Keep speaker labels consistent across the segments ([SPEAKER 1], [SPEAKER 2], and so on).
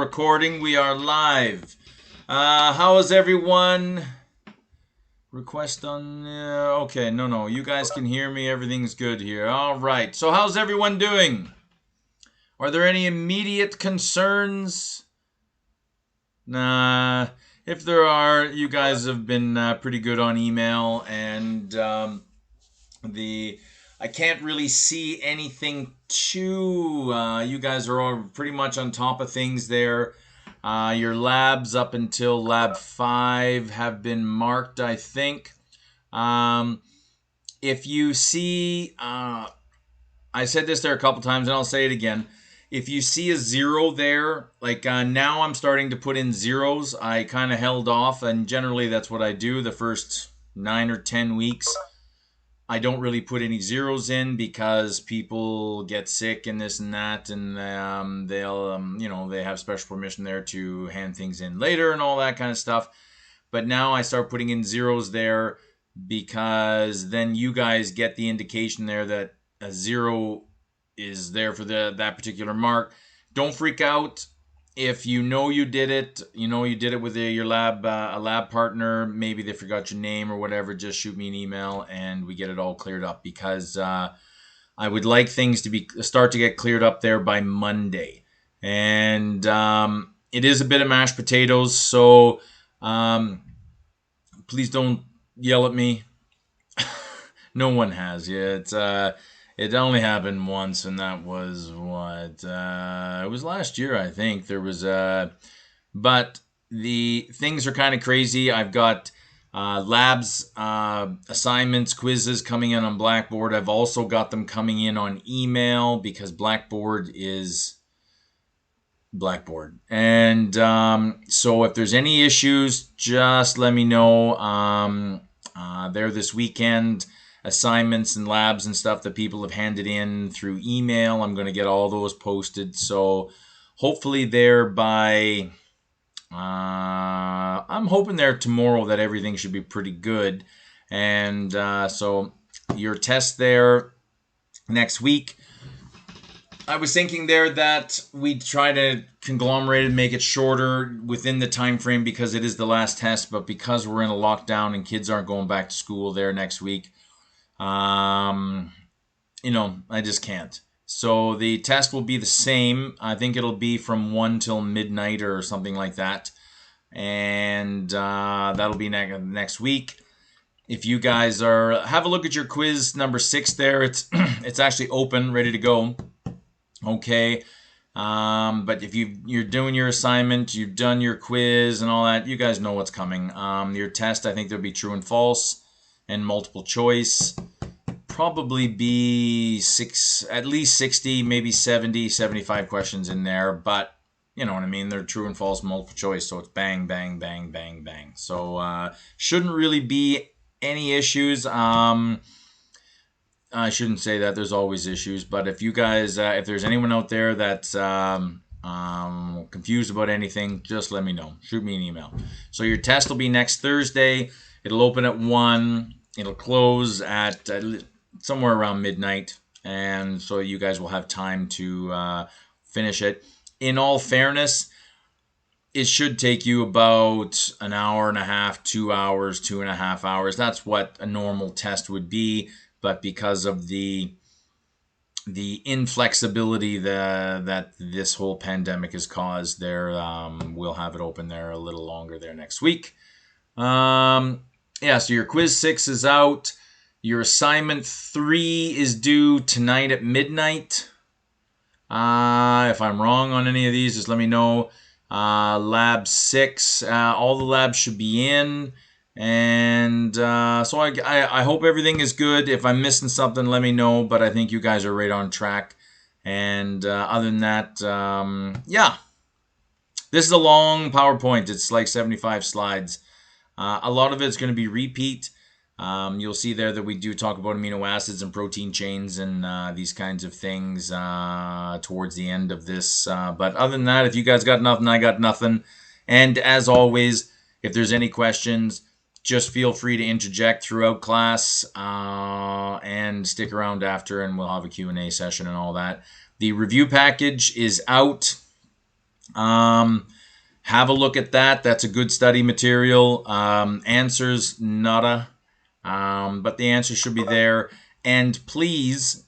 [SPEAKER 1] recording. We are live. How is everyone? Request on... okay, no. You guys can hear me. Everything's good here. All right. So how's everyone doing? Are there any immediate concerns? Nah. If there are, you guys have been pretty good on email. And I can't really see anything too... you guys are all pretty much on top of things there. Your labs up until lab 5 have been marked, I think. If you see, I said this there a couple times and I'll say it again. If you see a 0 there, like now I'm starting to put in zeros. I kind of held off, and generally that's what I do the first 9 or 10 weeks. I don't really put any zeros in because people get sick and this and that, and they'll, they have special permission there to hand things in later and all that kind of stuff. But now I start putting in zeros there because then you guys get the indication there that a 0 is there for that particular mark. Don't freak out. If you know you did it, with your lab, a lab partner, maybe they forgot your name or whatever, just shoot me an email and we get it all cleared up, because I would like things to start to get cleared up there by Monday. And it is a bit of mashed potatoes, so please don't yell at me. No one has yet. It only happened once, and that was what? It was last year, I think. There was but the things are kind of crazy. I've got labs, assignments, quizzes coming in on Blackboard. I've also got them coming in on email because Blackboard is Blackboard. And so if there's any issues, just let me know. There this weekend. Assignments and labs and stuff that people have handed in through email, I'm going to get all those posted. So hopefully there by, I'm hoping there tomorrow that everything should be pretty good. And so your test there next week, I was thinking there that we'd try to conglomerate and make it shorter within the time frame because it is the last test. But because we're in a lockdown and kids aren't going back to school there next week, I just can't. So the test will be the same. I think it'll be from 1 till midnight or something like that. And that'll be next week. If you guys have a look at your quiz number 6 there. It's it's actually open, ready to go. Okay. But if you're doing your assignment, you've done your quiz and all that, you guys know what's coming. Your test, I think there'll be true and false and multiple choice. Probably be at least 60, maybe 70, 75 questions in there, but you know what I mean, they're true and false multiple choice, so it's bang, bang, bang, bang, bang. So shouldn't really be any issues. I shouldn't say that, there's always issues, but if you guys, if there's anyone out there that's confused about anything, just let me know. Shoot me an email. So your test will be next Thursday. It'll open at 1. It'll close at somewhere around midnight. And so you guys will have time to finish it. In all fairness, it should take you about an hour and a half, 2 hours, 2.5 hours. That's what a normal test would be. But because of the inflexibility that this whole pandemic has caused there, we'll have it open there a little longer there next week. Yeah, so your quiz 6 is out. Your assignment 3 is due tonight at midnight. If I'm wrong on any of these, just let me know. Lab 6, all the labs should be in. And so I hope everything is good. If I'm missing something, let me know. But I think you guys are right on track. And other than that, yeah. This is a long PowerPoint. It's like 75 slides. A lot of it's going to be repeat. You'll see there that we do talk about amino acids and protein chains and these kinds of things towards the end of this. But other than that, if you guys got nothing, I got nothing. And as always, if there's any questions, just feel free to interject throughout class and stick around after, and we'll have a Q&A session and all that. The review package is out. Have a look at that. That's a good study material. Answers, nada. But the answer should be there. And please,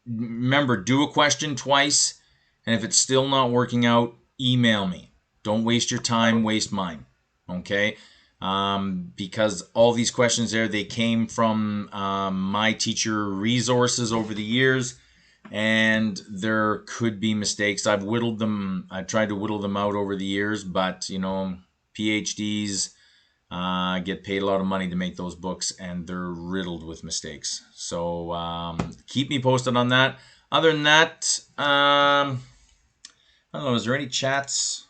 [SPEAKER 1] remember, do a question twice. And if it's still not working out, email me. Don't waste your time, waste mine. Okay? Because all these questions there, they came from my teacher resources over the years, and there could be mistakes. I've tried to whittle them out over the years, but PhDs get paid a lot of money to make those books, and they're riddled with mistakes. So keep me posted on that. Other than that, I don't know, is there any chats?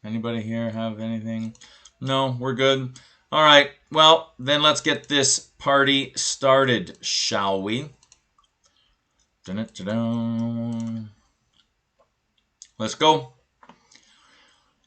[SPEAKER 1] Anybody here have anything? No, we're good. All right, well, then let's get this party started, shall we? Dun-dun-dun-dun. Let's go.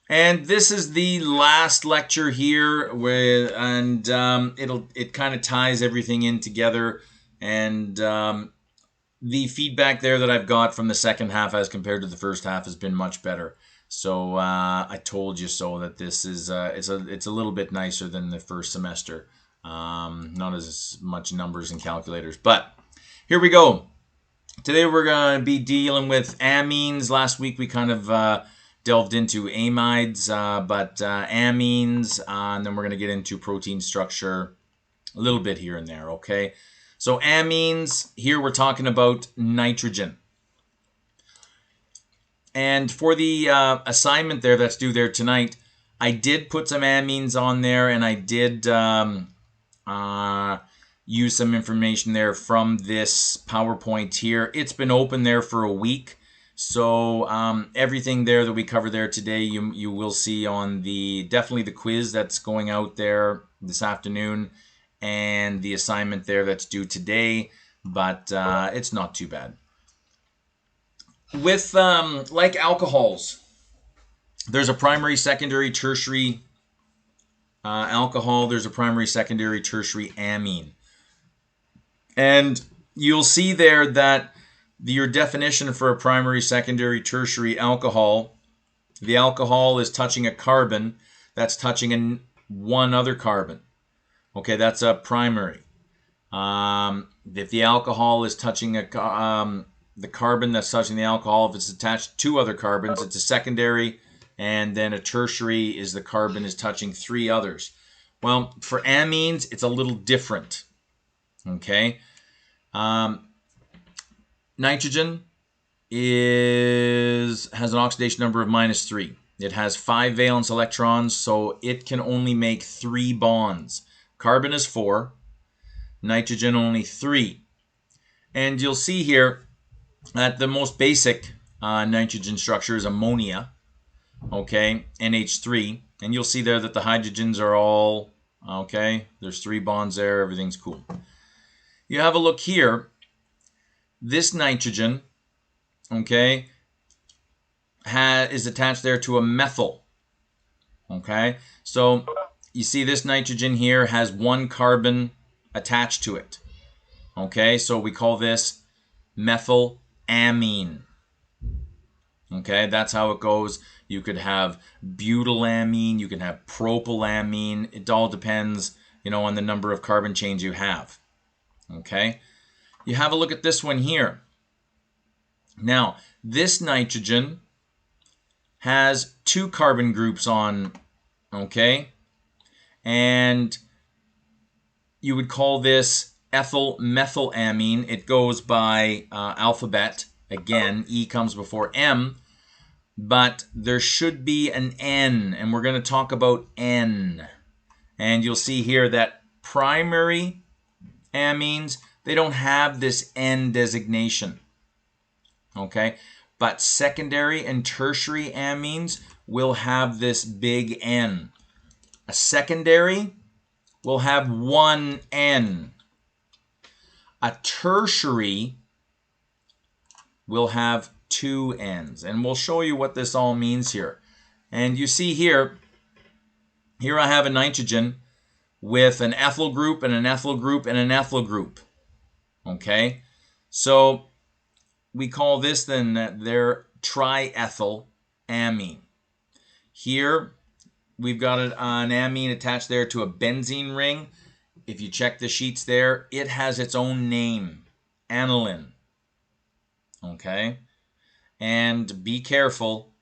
[SPEAKER 1] And this is the last lecture here, and it kind of ties everything in together. And the feedback there that I've got from the second half as compared to the first half has been much better. So I told you so that this is it's a little bit nicer than the first semester. Not as much numbers and calculators, but here we go. Today we're going to be dealing with amines. Last week we kind of delved into amides, but amines, and then we're going to get into protein structure a little bit here and there, okay? So amines, here we're talking about nitrogen. And for the assignment there that's due there tonight, I did put some amines on there, and I did use some information there from this PowerPoint here. It's been open there for a week. So everything there that we cover there today, you will see on definitely the quiz that's going out there this afternoon, and the assignment there that's due today, but it's not too bad. With like alcohols, there's a primary, secondary, tertiary alcohol. There's a primary, secondary, tertiary amine. And you'll see there that your definition for a primary, secondary, tertiary alcohol, the alcohol is touching a carbon that's touching one other carbon. Okay, that's a primary. If the alcohol is touching the carbon that's touching the alcohol, if it's attached to two other carbons, it's a secondary, and then a tertiary is the carbon is touching three others. Well, for amines, it's a little different. Okay. Nitrogen has an oxidation number of -3. It has 5 valence electrons, so it can only make 3 bonds. Carbon is 4, nitrogen only 3. And you'll see here that the most basic nitrogen structure is ammonia, okay, NH3. And you'll see there that the hydrogens are all, okay, there's 3 bonds there, everything's cool. You have a look here. This nitrogen, okay, is attached there to a methyl, okay? So you see this nitrogen here has 1 carbon attached to it, okay? So we call this methylamine, okay? That's how it goes. You could have butylamine, you can have propylamine. It all depends, on the number of carbon chains you have, okay? You have a look at this one here. Now, this nitrogen has 2 carbon groups on, okay? And you would call this ethyl methylamine. It goes by alphabet. Again, E comes before M. But there should be an N, and we're going to talk about N. And you'll see here that primary amines, they don't have this N designation, okay? But secondary and tertiary amines will have this big N. A secondary will have 1 N. A tertiary will have 2 N's. And we'll show you what this all means here. And you see here I have a nitrogen with an ethyl group and an ethyl group and an ethyl group. Okay, so we call this then that they're triethyl amine. Here, we've got an amine attached there to a benzene ring. If you check the sheets there, it has its own name, aniline. Okay? And be careful,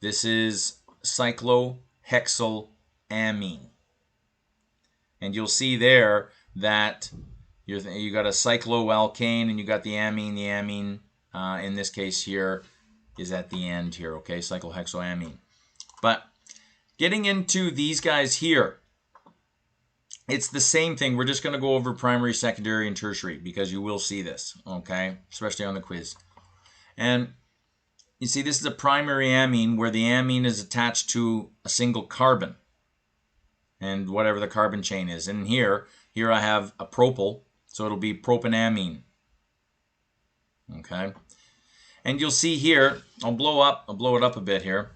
[SPEAKER 1] this is cyclohexylamine. And you'll see there that you got a cycloalkane and you got the amine. The amine, in this case here, is at the end here, okay? Cyclohexylamine. But getting into these guys here, it's the same thing. We're just going to go over primary, secondary, and tertiary because you will see this, okay? Especially on the quiz. And you see this is a primary amine where the amine is attached to a single carbon and whatever the carbon chain is. And here I have a propyl, so it'll be propanamine. Okay? And you'll see here, I'll blow it up a bit here.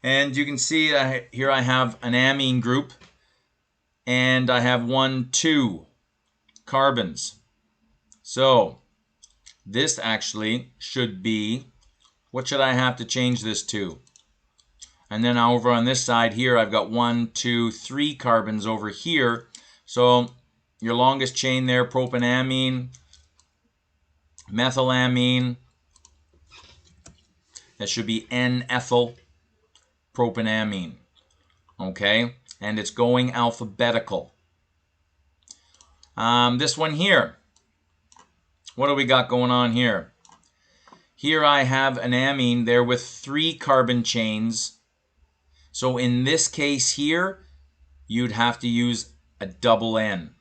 [SPEAKER 1] And you can see here I have an amine group and I have 1, 2 carbons. So this actually should be, what should I have to change this to? And then over on this side here, I've got 1, 2, 3 carbons over here. So your longest chain there, propanamine, methylamine, that should be N-ethyl propanamine. Okay? And it's going alphabetical. This one here, what do we got going on here? Here I have an amine there with 3 carbon chains. So in this case here, you'd have to use a double N.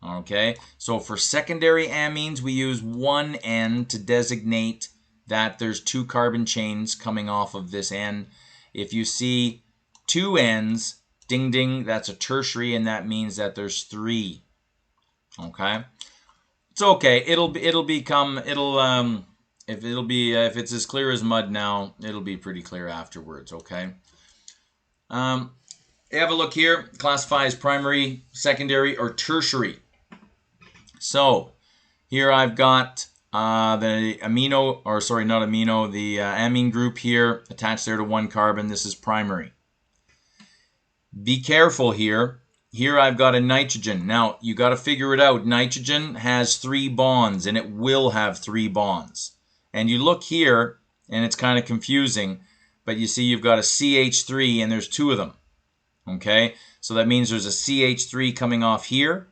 [SPEAKER 1] Okay, so for secondary amines, we use 1 N to designate that there's 2 carbon chains coming off of this N. If you see 2 N's, ding ding, that's a tertiary, and that means that there's 3. Okay, it's okay. If it's as clear as mud now, it'll be pretty clear afterwards. Okay. Have a look here. Classify as primary, secondary, or tertiary. So here I've got the amine group here attached there to 1 carbon. This is primary. Be careful here. Here I've got a nitrogen. Now you got to figure it out. Nitrogen has 3 bonds, and it will have 3 bonds. And you look here, and it's kind of confusing, but you see you've got a CH3, and there's 2 of them. Okay, so that means there's a CH3 coming off here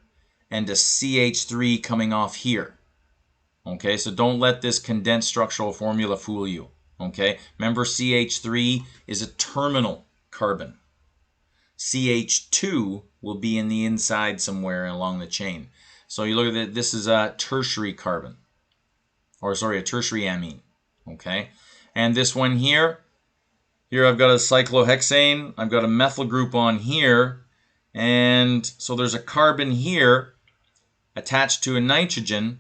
[SPEAKER 1] and a CH3 coming off here. Okay, so don't let this condensed structural formula fool you. Okay, remember CH3 is a terminal carbon. CH2 will be in the inside somewhere along the chain. So you look at it, this is a tertiary carbon. Or sorry, a tertiary amine. Okay, and this one here, I've got a cyclohexane, I've got a methyl group on here, and so there's a carbon here attached to a nitrogen,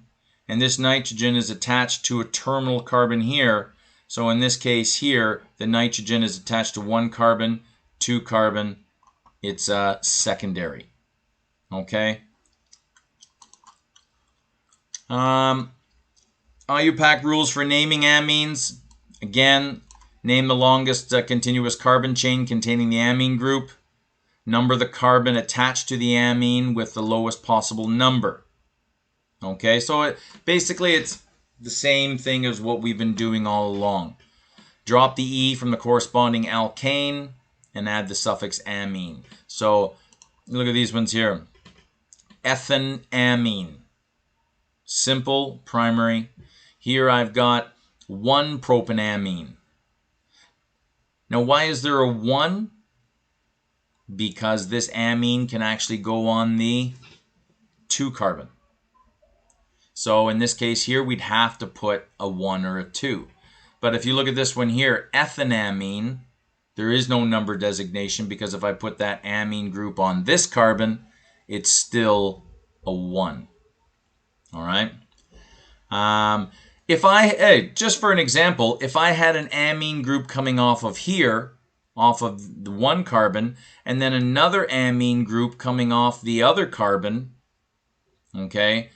[SPEAKER 1] and this nitrogen is attached to a terminal carbon here. So in this case here, the nitrogen is attached to 1 carbon, 2 carbon, it's secondary. Okay? IUPAC rules for naming amines. Again, name the longest continuous carbon chain containing the amine group. Number the carbon attached to the amine with the lowest possible number. Okay, so basically it's the same thing as what we've been doing all along. Drop the E from the corresponding alkane and add the suffix amine. So look at these ones here. Ethanamine. Simple, primary. Here I've got 1 propanamine. Now, why is there a 1? Because this amine can actually go on the 2 carbon. So in this case here, we'd have to put a 1 or a 2. But if you look at this one here, ethanamine, there is no number designation because if I put that amine group on this carbon, it's still a 1. All right? Just for an example, if I had an amine group coming off of here, off of the 1 carbon, and then another amine group coming off the other carbon, okay,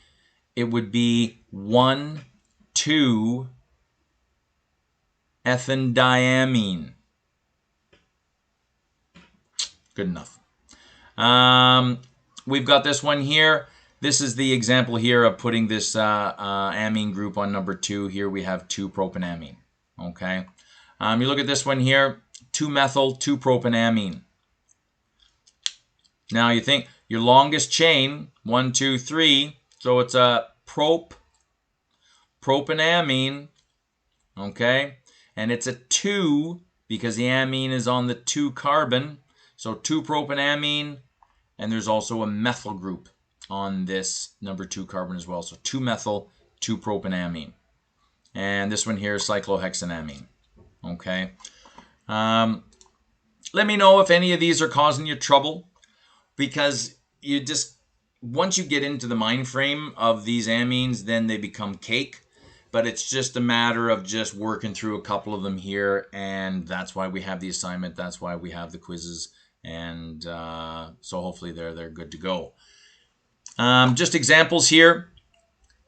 [SPEAKER 1] it would be 1, 2, ethandiamine. Good enough. We've got this one here. This is the example here of putting this amine group on number 2. Here we have 2-propanamine. Okay. You look at this one here, 2-methyl, 2-propanamine. Now you think your longest chain, 1, 2, 3, so it's a propanamine, okay? And it's a 2 because the amine is on the 2 carbon. So 2-propanamine, and there's also a methyl group on this number 2 carbon as well. So 2-methyl, 2-propanamine. And this one here is cyclohexanamine. Okay. Let me know if any of these are causing you trouble, because you just, once you get into the mind frame of these amines, then they become cake. But it's just a matter of just working through a couple of them here, and that's why we have the assignment. That's why we have the quizzes, and so hopefully they're good to go. Just examples here.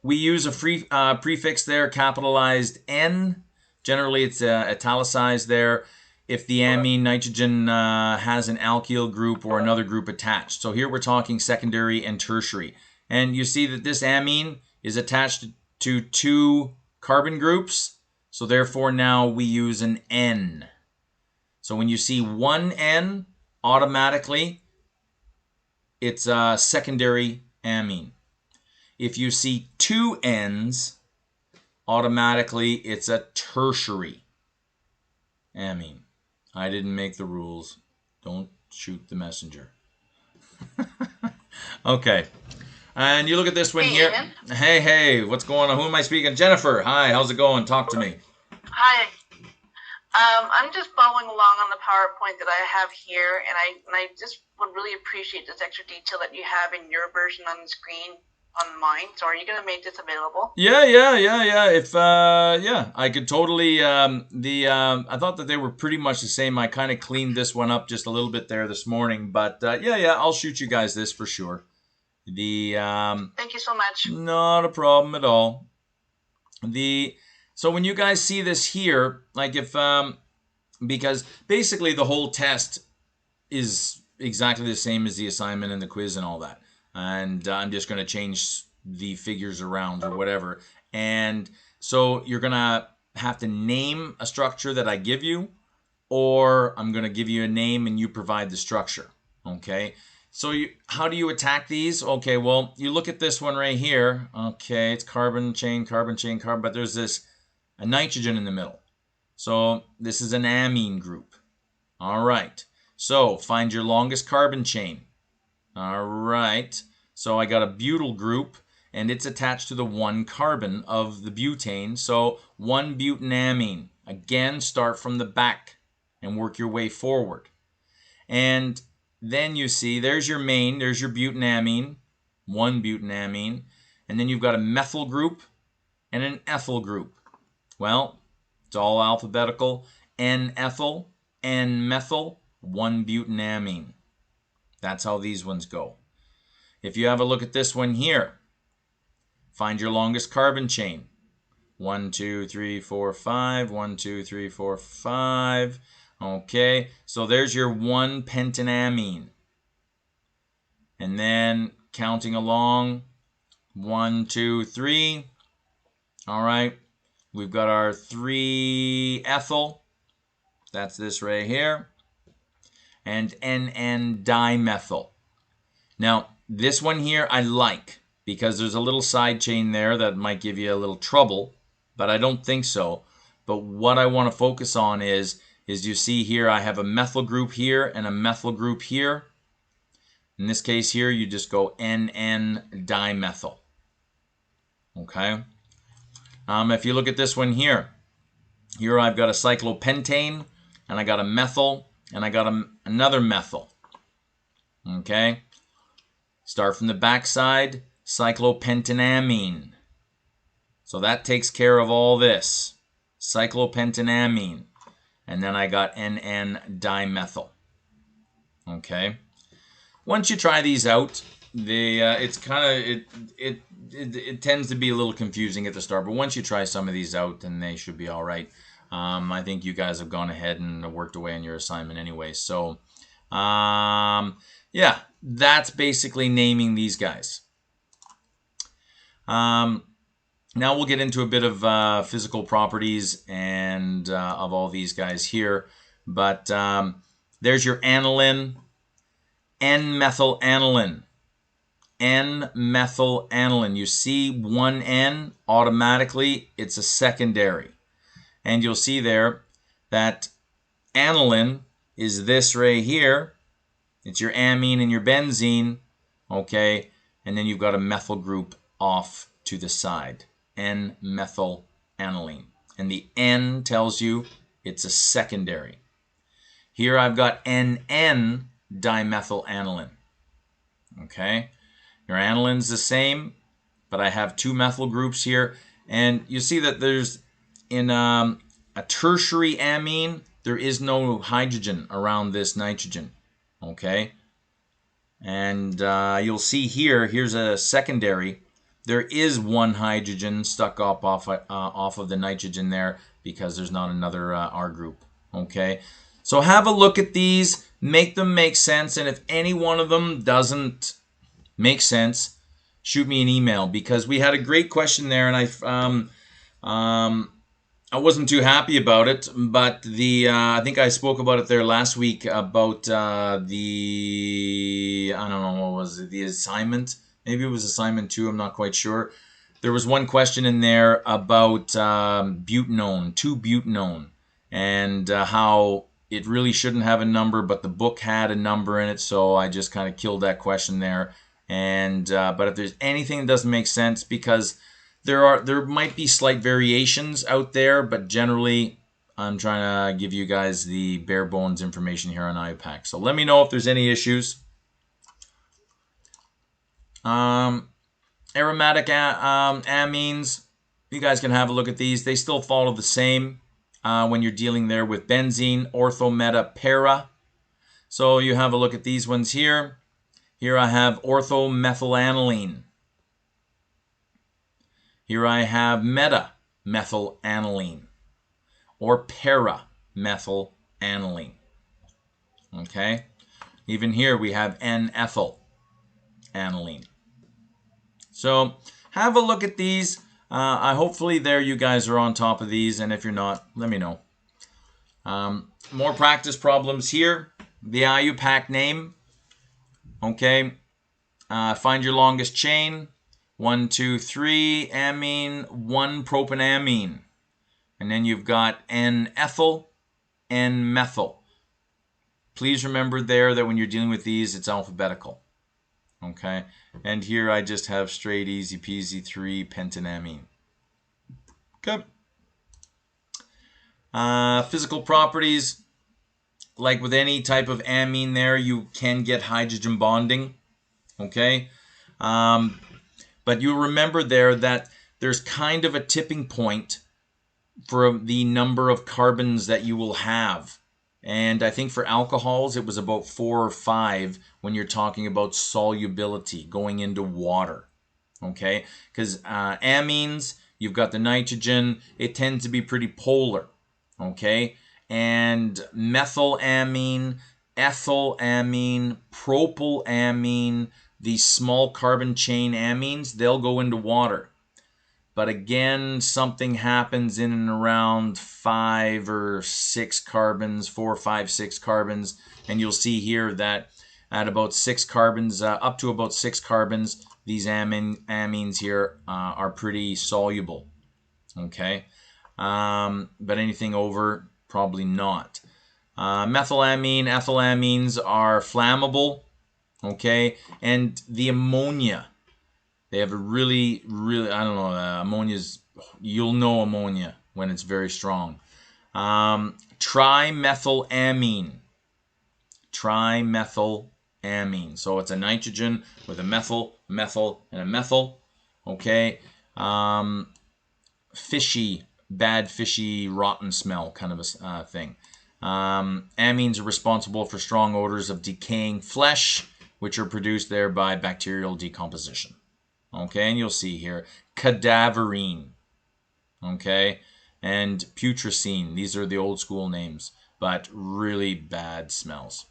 [SPEAKER 1] We use a prefix there, capitalized N. Generally, it's italicized there if the amine nitrogen has an alkyl group or another group attached. So here we're talking secondary and tertiary. And you see that this amine is attached to 2 carbon groups. So therefore now we use an N. So when you see one N, automatically it's a secondary amine. If you see 2 N's, automatically it's a tertiary amine. I didn't make the rules. Don't shoot the messenger. Okay. And you look at this one here.
[SPEAKER 2] Ian.
[SPEAKER 1] Hey, what's going on? Who am I speaking? Jennifer, hi, how's it going? Talk to me.
[SPEAKER 2] Hi. I'm just following along on the PowerPoint that I have here, and I just would really appreciate this extra detail that you have in your version on the screen on mine. So are you going to make this available?
[SPEAKER 1] Yeah. If I could totally. I thought that they were pretty much the same. I kind of cleaned this one up just a little bit there this morning, but I'll shoot you guys this for sure.
[SPEAKER 2] Thank you so much.
[SPEAKER 1] Not a problem at all. So when you guys see this here, like if because basically the whole test is exactly the same as the assignment and the quiz and all that. And I'm just going to change the figures around or whatever. And so you're going to have to name a structure that I give you, or I'm going to give you a name and you provide the structure. Okay. So how do you attack these? Okay, well, you look at this one right here. Okay, it's carbon chain, but there's a nitrogen in the middle. So this is an amine group. All right. So find your longest carbon chain. All right. So I got a butyl group, and it's attached to the 1 carbon of the butane. So 1-butanamine. Again, start from the back and work your way forward. And then you see, there's your main, there's your butanamine, 1-butanamine. And then you've got a methyl group and an ethyl group. Well, it's all alphabetical. N-ethyl, N-methyl, 1-butanamine. That's how these ones go. If you have a look at this one here, find your longest carbon chain. 1, 2, 3, 4, 5. 1, 2, 3, 4, 5. Okay, so there's your 1-pentanamine. And then counting along, 1, 2, 3. All right, we've got our 3-ethyl. That's this right here. And N-dimethyl. Now, this one here I like because there's a little side chain there that might give you a little trouble, but I don't think so. But what I want to focus on is you see here I have a methyl group here and a methyl group here. In this case here, you just go N-dimethyl. Okay? If you look at this one here I've got a cyclopentane, and I got a methyl, and I got another methyl. Okay? Start from the back side, cyclopentanamine. So that takes care of all this. Cyclopentanamine. And then I got N-dimethyl. Okay? Once you try these out, it tends to be a little confusing at the start, but once you try some of these out, then they should be all right. I think you guys have gone ahead and worked away on your assignment anyway. So, yeah, that's basically naming these guys. Now we'll get into a bit of physical properties and of all these guys here. But there's your aniline, N-methylaniline. N-methylaniline. You see one N, automatically it's a secondary. And you'll see there that aniline is this right here. It's your amine and your benzene, okay? And then you've got a methyl group off to the side, N-methylaniline. And the N tells you it's a secondary. Here I've got NN dimethylanilin, okay? Your aniline's the same, but I have two methyl groups here. And you see that there's, in a tertiary amine, there is no hydrogen around this nitrogen, okay? And you'll see here, here's a secondary. There is one hydrogen stuck up off of the nitrogen there because there's not another R group, okay? So have a look at these, make them make sense, and if any one of them doesn't make sense, shoot me an email, because we had a great question there, and I wasn't too happy about it, but I think I spoke about it there last week about I don't know, what was it, the assignment? Maybe it was assignment 2, I'm not quite sure. There was one question in there about butanone, 2-butanone, and how it really shouldn't have a number, but the book had a number in it, so I just kind of killed that question there. And but if there's anything that doesn't make sense, because there might be slight variations out there, but generally I'm trying to give you guys the bare bones information here on IUPAC. So let me know if there's any issues. Aromatic amines, you guys can have a look at these. They still follow the same when you're dealing there with benzene, ortho, meta, para. So you have a look at these ones here. Here I have orthomethylaniline. Here I have meta-methylaniline or para-methylaniline. Okay? Even here we have N-ethyl-aniline. So have a look at these. Hopefully there you guys are on top of these, and if you're not, let me know. More practice problems here. The IUPAC name. Okay, find your longest chain. 1, 2, 3 amine, 1 propanamine. And then you've got N-ethyl, N-methyl. Please remember there that when you're dealing with these, it's alphabetical. Okay, and here I just have straight easy peasy 3-pentanamine. Okay. Physical properties. Like with any type of amine there, you can get hydrogen bonding, okay? But you remember there that there's kind of a tipping point for the number of carbons that you will have. And I think for alcohols, it was about 4 or 5 when you're talking about solubility, going into water, okay? Because amines, you've got the nitrogen, it tends to be pretty polar, okay? And methylamine, ethylamine, propylamine, these small carbon chain amines, they'll go into water. But again, something happens in and around 5 or 6 carbons, 4, 5, 6 carbons, and you'll see here that at about 6 carbons, up to about 6 carbons, these amines here are pretty soluble, okay? But anything over, probably not. Methylamine, ethylamines are flammable, okay? And the ammonia, they have a really, I don't know, ammonia's, you'll know ammonia when it's very strong. Trimethylamine. Trimethylamine. So it's a nitrogen with a methyl, and a methyl, okay? Fishy, bad, fishy, rotten smell kind of a thing. Amines are responsible for strong odors of decaying flesh, which are produced there by bacterial decomposition. Okay, and you'll see here, cadaverine. Okay, and putrescine. These are the old school names, but really bad smells.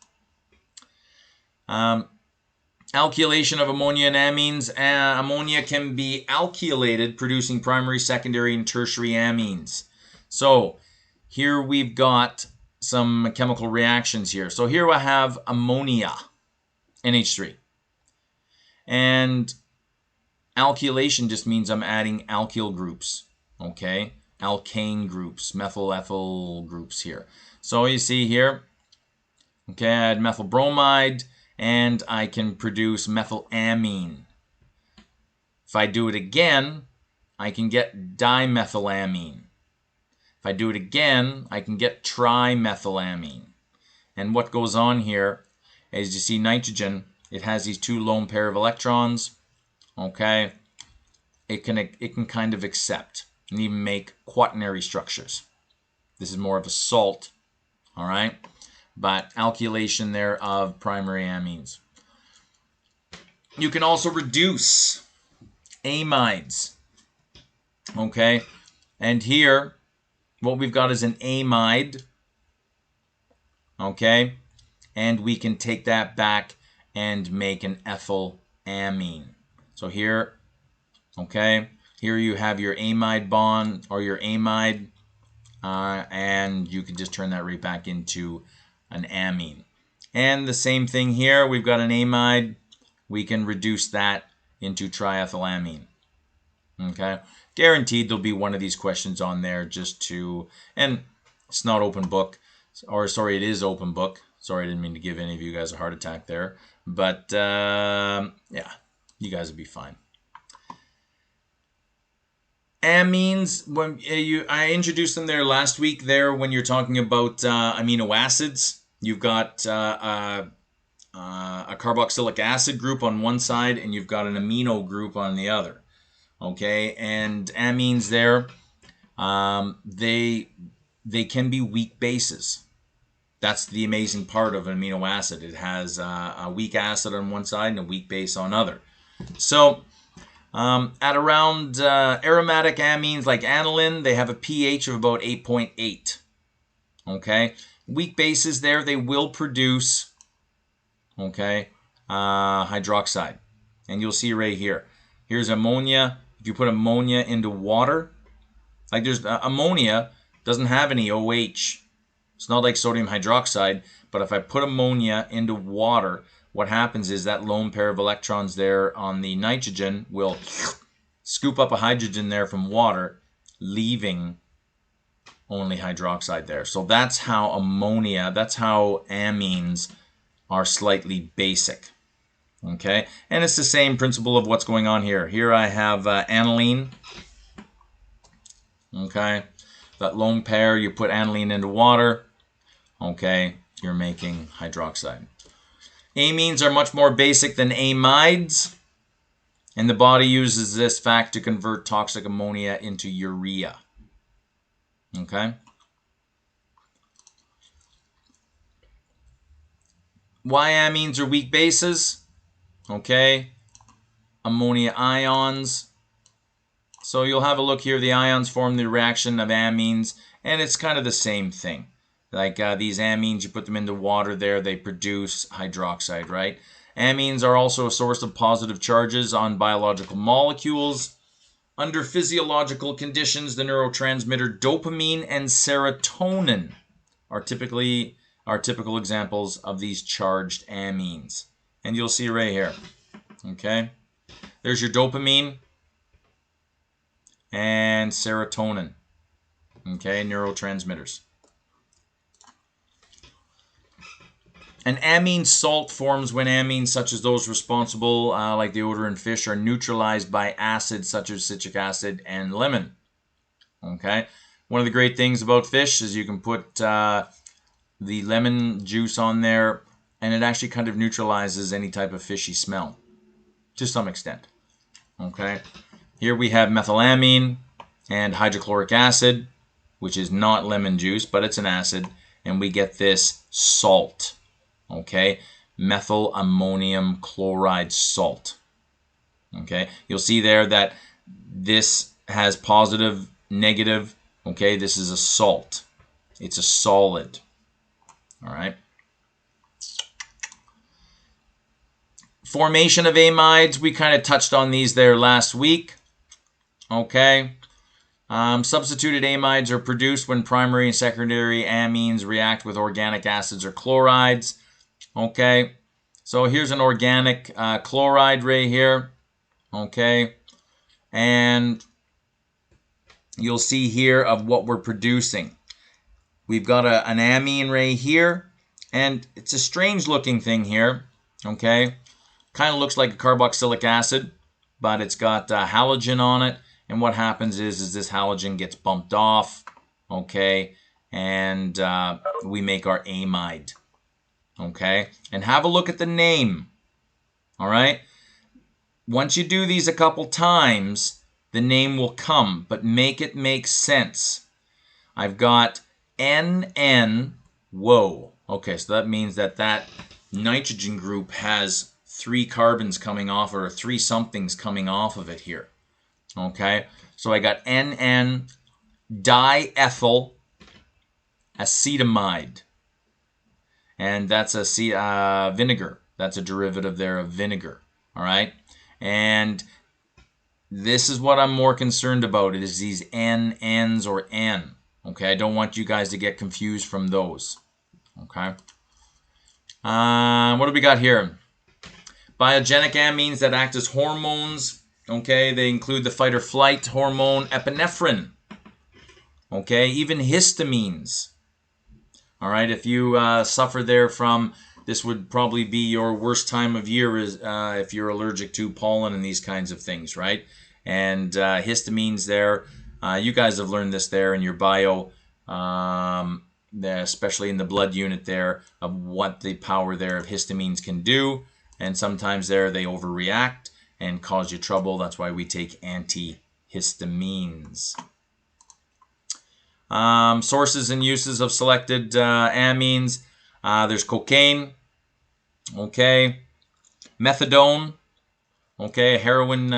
[SPEAKER 1] Alkylation of ammonia and amines. Ammonia can be alkylated, producing primary, secondary, and tertiary amines. So here we've got some chemical reactions here. So here I have ammonia, NH3. And alkylation just means I'm adding alkyl groups, okay? Alkane groups, methyl-ethyl groups here. So you see here, okay, I add methyl bromide, and I can produce methylamine. If I do it again, I can get dimethylamine. If I do it again, I can get trimethylamine. And what goes on here, as you see nitrogen, it has these two lone pair of electrons, okay? It can kind of accept and even make quaternary structures. This is more of a salt, all right? But alkylation there of primary amines. You can also reduce amides, okay? And here, what we've got is an amide, okay? And we can take that back and make an ethylamine. So here, okay, here you have your amide bond or your amide, and you can just turn that right back into an amine. And the same thing here, we've got an amide, we can reduce that into triethylamine. Okay, guaranteed there'll be one of these questions on there just to, and it's not open book, or sorry, it is open book. Sorry, I didn't mean to give any of you guys a heart attack there, but yeah, you guys will be fine. Amines, when I introduced them there last week there when you're talking about amino acids. You've got a carboxylic acid group on one side, and you've got an amino group on the other. Okay, and amines there, they can be weak bases. That's the amazing part of an amino acid. It has a weak acid on one side and a weak base on other. So at around aromatic amines like aniline, they have a pH of about 8.8. Okay, weak bases there, they will produce, okay, hydroxide. And you'll see right here. Here's ammonia. If you put ammonia into water, like there's ammonia doesn't have any OH. It's not like sodium hydroxide, but if I put ammonia into water, what happens is that lone pair of electrons there on the nitrogen will scoop up a hydrogen there from water, leaving only hydroxide there. So that's how ammonia, that's how amines are slightly basic. Okay, and it's the same principle of what's going on here. Here I have aniline. Okay, that lone pair, you put aniline into water. Okay, you're making hydroxide. Amines are much more basic than amides, and the body uses this fact to convert toxic ammonia into urea. Okay. Why amines are weak bases? Okay, ammonia ions. So you'll have a look here. The ions form the reaction of amines, and it's kind of the same thing. Like these amines, you put them into water there, they produce hydroxide, right? Amines are also a source of positive charges on biological molecules. Under physiological conditions, the neurotransmitter dopamine and serotonin are typical examples of these charged amines. And you'll see right here, okay? There's your dopamine and serotonin, okay, neurotransmitters. An amine salt forms when amines such as those responsible, like the odor in fish, are neutralized by acids such as citric acid and lemon. Okay? One of the great things about fish is you can put the lemon juice on there, and it actually kind of neutralizes any type of fishy smell to some extent. Okay? Here we have methylamine and hydrochloric acid, which is not lemon juice, but it's an acid, and we get this salt. Okay, methyl ammonium chloride salt. Okay, you'll see there that this has positive, negative, Okay, this is a salt. It's a solid. All right. Formation of amides, we kind of touched on these there last week. Okay. Substituted amides are produced when primary and secondary amines react with organic acids or chlorides. Okay. So here's an organic chloride right here. Okay. And you'll see here of what we're producing. We've got an amine right here. And it's a strange looking thing here. Okay. Kind of looks like a carboxylic acid, but it's got halogen on it. And what happens is this halogen gets bumped off, okay, and we make our amide, okay? And have a look at the name, all right? Once you do these a couple times, the name will come, but make it make sense. I've got NN, whoa. Okay, so that means that nitrogen group has 3 carbons coming off, or 3 somethings coming off of it here. Okay, so I got NN diethyl acetamide, and that's a vinegar. That's a derivative there of vinegar. All right, and this is what I'm more concerned about. It is these NNs or N. Okay, I don't want you guys to get confused from those. Okay, what do we got here? Biogenic amines that act as hormones. Okay, they include the fight or flight hormone epinephrine. Okay, even histamines. All right, if you suffer there from, this would probably be your worst time of year is if you're allergic to pollen and these kinds of things, right? And histamines there, you guys have learned this there in your bio, especially in the blood unit there, of what the power there of histamines can do. And sometimes there they overreact and cause you trouble. That's why we take antihistamines. Sources and uses of selected amines. There's cocaine. Okay. Methadone. Okay. Heroin.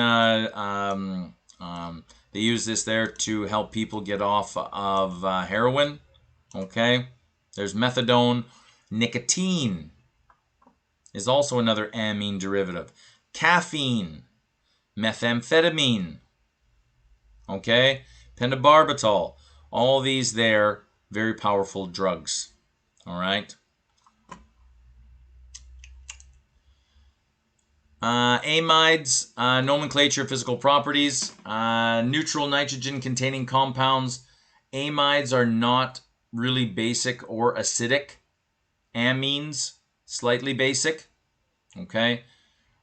[SPEAKER 1] They use this there to help people get off of heroin. Okay. There's methadone. Nicotine is also another amine derivative. Caffeine, methamphetamine, okay, pentobarbital, all these there, very powerful drugs, all right. Amides, nomenclature, physical properties, neutral nitrogen containing compounds. Amides are not really basic or acidic. Amines, slightly basic, okay.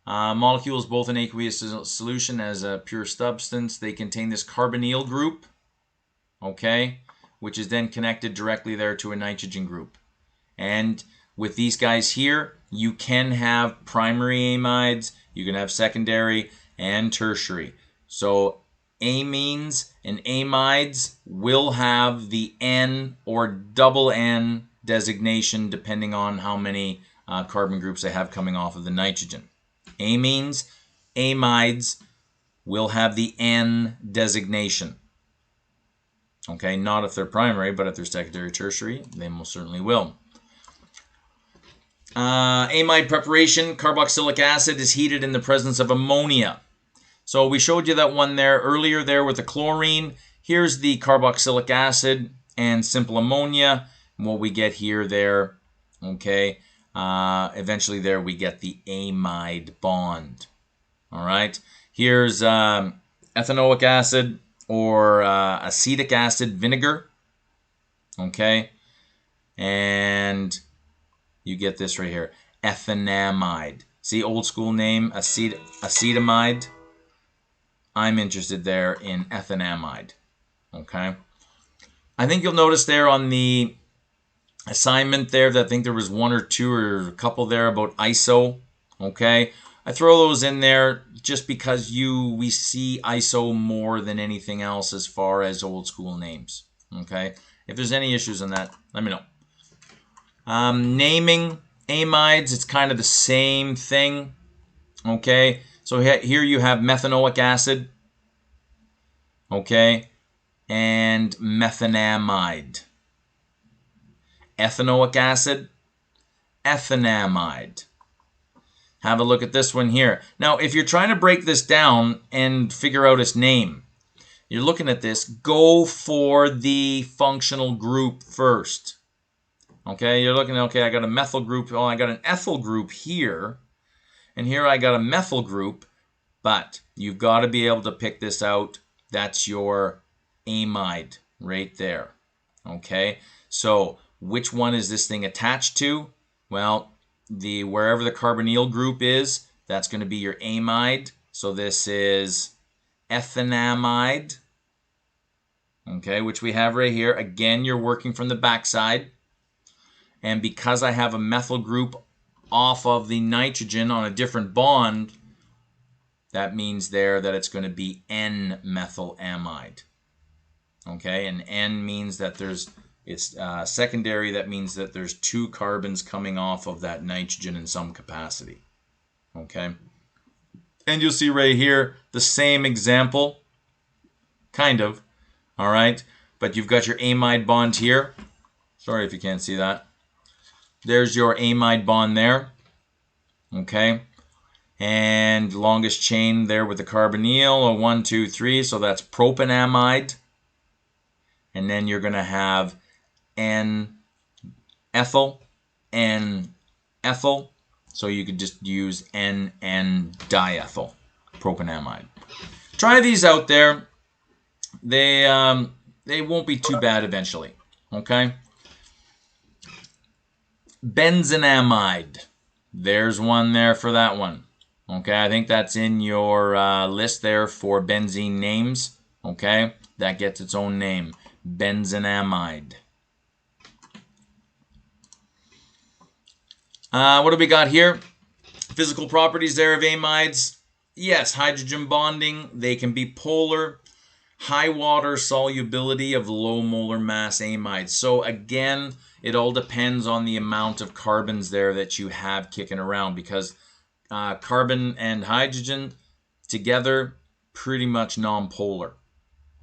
[SPEAKER 1] Molecules both in aqueous solution as a pure substance. They contain this carbonyl group, okay, which is then connected directly there to a nitrogen group. And with these guys here, you can have primary amides, you can have secondary and tertiary. So amines and amides will have the N or double N designation depending on how many carbon groups they have coming off of the nitrogen. Amines, amides will have the N designation. Okay, not if they're primary, but if they're secondary, tertiary, they most certainly will. Amide preparation, carboxylic acid is heated in the presence of ammonia. So we showed you that one there earlier there with the chlorine. Here's the carboxylic acid and simple ammonia. And what we get here there, okay, eventually there we get the amide bond. All right, here's ethanoic acid or acetic acid vinegar. Okay, and you get this right here, ethanamide. See, old school name, acetamide. I'm interested there in ethanamide. Okay, I think you'll notice there on the assignment there that I think there was one or two or a couple there about ISO. Okay, I throw those in there just because we see ISO more than anything else as far as old school names. Okay, if there's any issues on that, let me know. Naming amides, it's kind of the same thing. Okay, so here you have methanoic acid. Okay, and methanamide. Ethanoic acid, ethanamide. Have a look at this one here. Now, if you're trying to break this down and figure out its name, you're looking at this, go for the functional group first. Okay, you're looking, okay, I got a methyl group. Oh, I got an ethyl group here. And here I got a methyl group. But you've got to be able to pick this out. That's your amide right there. Okay, so which one is this thing attached to? Well, wherever the carbonyl group is, that's going to be your amide. So this is ethanamide, okay, which we have right here. Again, you're working from the backside. And because I have a methyl group off of the nitrogen on a different bond, that means there that it's going to be N-methylamide. Okay, and N means that it's secondary. That means that there's 2 carbons coming off of that nitrogen in some capacity. Okay, and you'll see right here the same example, kind of. All right, but you've got your amide bond here. Sorry if you can't see that. There's your amide bond there. Okay, and longest chain there with the carbonyl, a 1, 2, 3. So that's propanamide. And then you're going to have N-ethyl, N-ethyl. So you could just use N-diethyl, propanamide. Try these out there. They won't be too bad eventually. Okay. Benzenamide. There's one there for that one. Okay, I think that's in your list there for benzene names. Okay, that gets its own name. Benzenamide. What do we got here? Physical properties there of amides. Yes, hydrogen bonding. They can be polar. High water solubility of low molar mass amides. So again, it all depends on the amount of carbons there that you have kicking around, because carbon and hydrogen together, pretty much non-polar.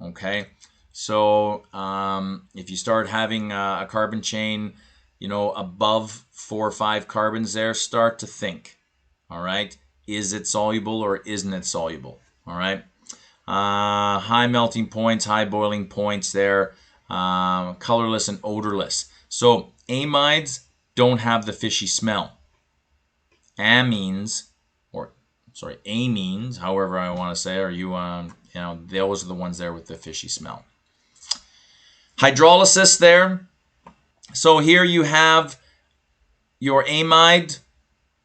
[SPEAKER 1] Okay, so if you start having a carbon chain, above 4 or 5 carbons there, start to think. All right, is it soluble or isn't it soluble? All right, high melting points, high boiling points there, colorless and odorless. So amides don't have the fishy smell. Amines, however I want to say, or those are the ones there with the fishy smell. Hydrolysis there. So here you have your amide,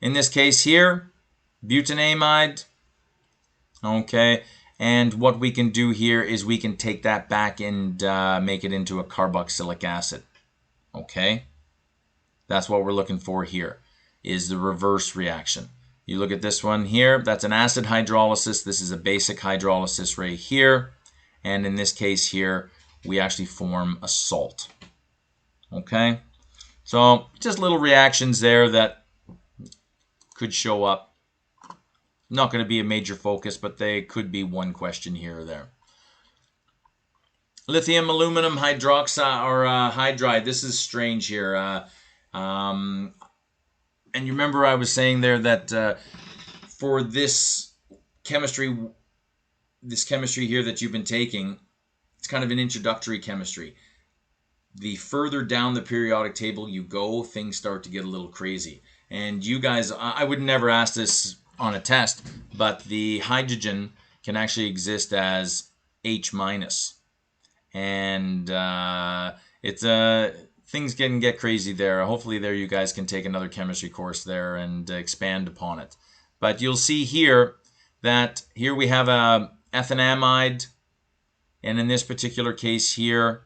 [SPEAKER 1] in this case here, butanamide. Okay, and what we can do here is we can take that back and make it into a carboxylic acid. Okay, that's what we're looking for here, is the reverse reaction. You look at this one here, that's an acid hydrolysis. This is a basic hydrolysis right here. And in this case here, we actually form a salt. Okay, so just little reactions there that could show up. Not going to be a major focus, but they could be one question here or there. Lithium aluminum hydroxide or hydride. This is strange here. And you remember I was saying there that for this chemistry here that you've been taking, it's kind of an introductory chemistry. The further down the periodic table you go, things start to get a little crazy. And you guys, I would never ask this on a test, but the hydrogen can actually exist as H-. And it's things can get crazy there. Hopefully there you guys can take another chemistry course there and expand upon it. But you'll see here that here we have a ethanamide, and in this particular case here,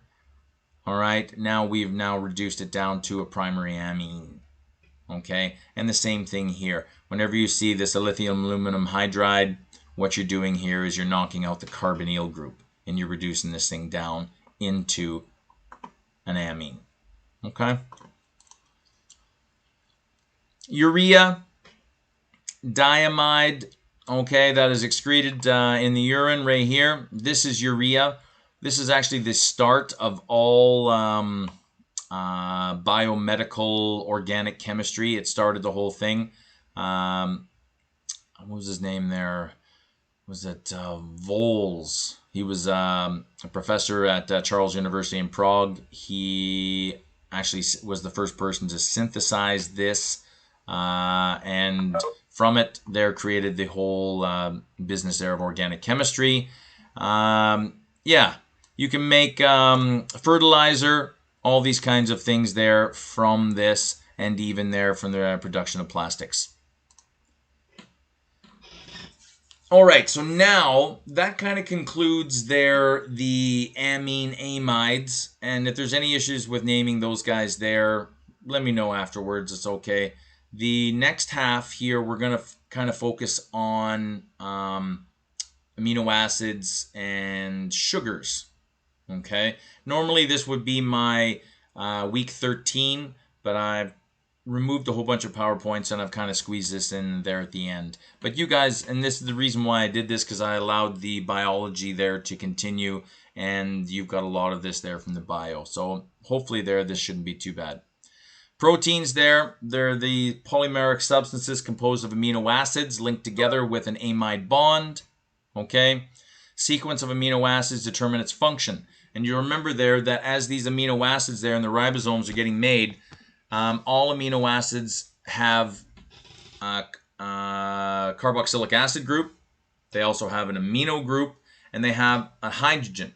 [SPEAKER 1] all right, now we've reduced it down to a primary amine. Okay, and the same thing here. Whenever you see this lithium aluminum hydride, what you're doing here is you're knocking out the carbonyl group, and you're reducing this thing down into an amine. Okay. Urea, diamide, okay, that is excreted in the urine right here. This is urea. This is actually the start of all biomedical organic chemistry. It started the whole thing. What was his name there? Was it Vols? He was a professor at Charles University in Prague. He actually was the first person to synthesize this, and from it, there created the whole business there of organic chemistry. Yeah, you can make fertilizer, all these kinds of things there from this, and even there from the production of plastics. All right, so now that kind of concludes the amine amides, and if there's any issues with naming those guys there, let me know afterwards. It's okay. The next half here, we're going to kind of focus on amino acids and sugars. Okay, normally this would be my week 13, but I've removed a whole bunch of PowerPoints and I've kind of squeezed this in there at the end. But you guys, and this is the reason why I did this, because I allowed the biology there to continue, and you've got a lot of this there from the bio. So hopefully this shouldn't be too bad. Proteins there, they're the polymeric substances composed of amino acids linked together with an amide bond. Okay, sequence of amino acids determine its function. And you remember there that as these amino acids there in the ribosomes are getting made, all amino acids have a carboxylic acid group. They also have an amino group, and they have a hydrogen.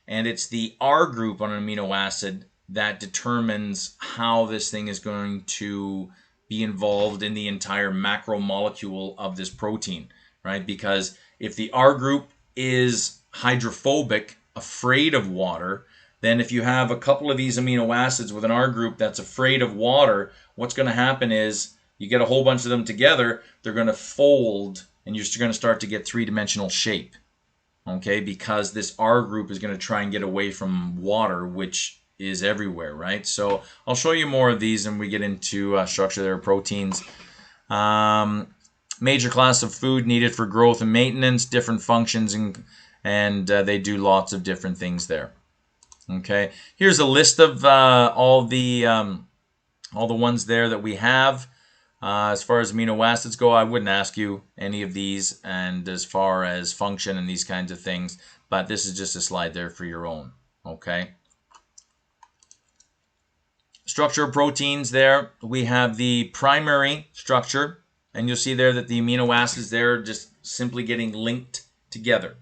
[SPEAKER 1] And it's the R group on an amino acid that determines how this thing is going to be involved in the entire macromolecule of this protein, right? Because if the R group is hydrophobic, afraid of water, then if you have a couple of these amino acids with an R group that's afraid of water, what's going to happen is you get a whole bunch of them together, they're going to fold, and you're going to start to get three-dimensional shape, okay? Because this R group is going to try and get away from water, which is everywhere, right? So I'll show you more of these and we get into structure there, proteins. Major class of food needed for growth and maintenance, different functions, and they do lots of different things there. Okay, here's a list of all the ones there that we have. As far as amino acids go, I wouldn't ask you any of these, and as far as function and these kinds of things, but this is just a slide there for your own. Okay. Structure of proteins there, we have the primary structure, and you'll see there that the amino acids there are just simply getting linked together.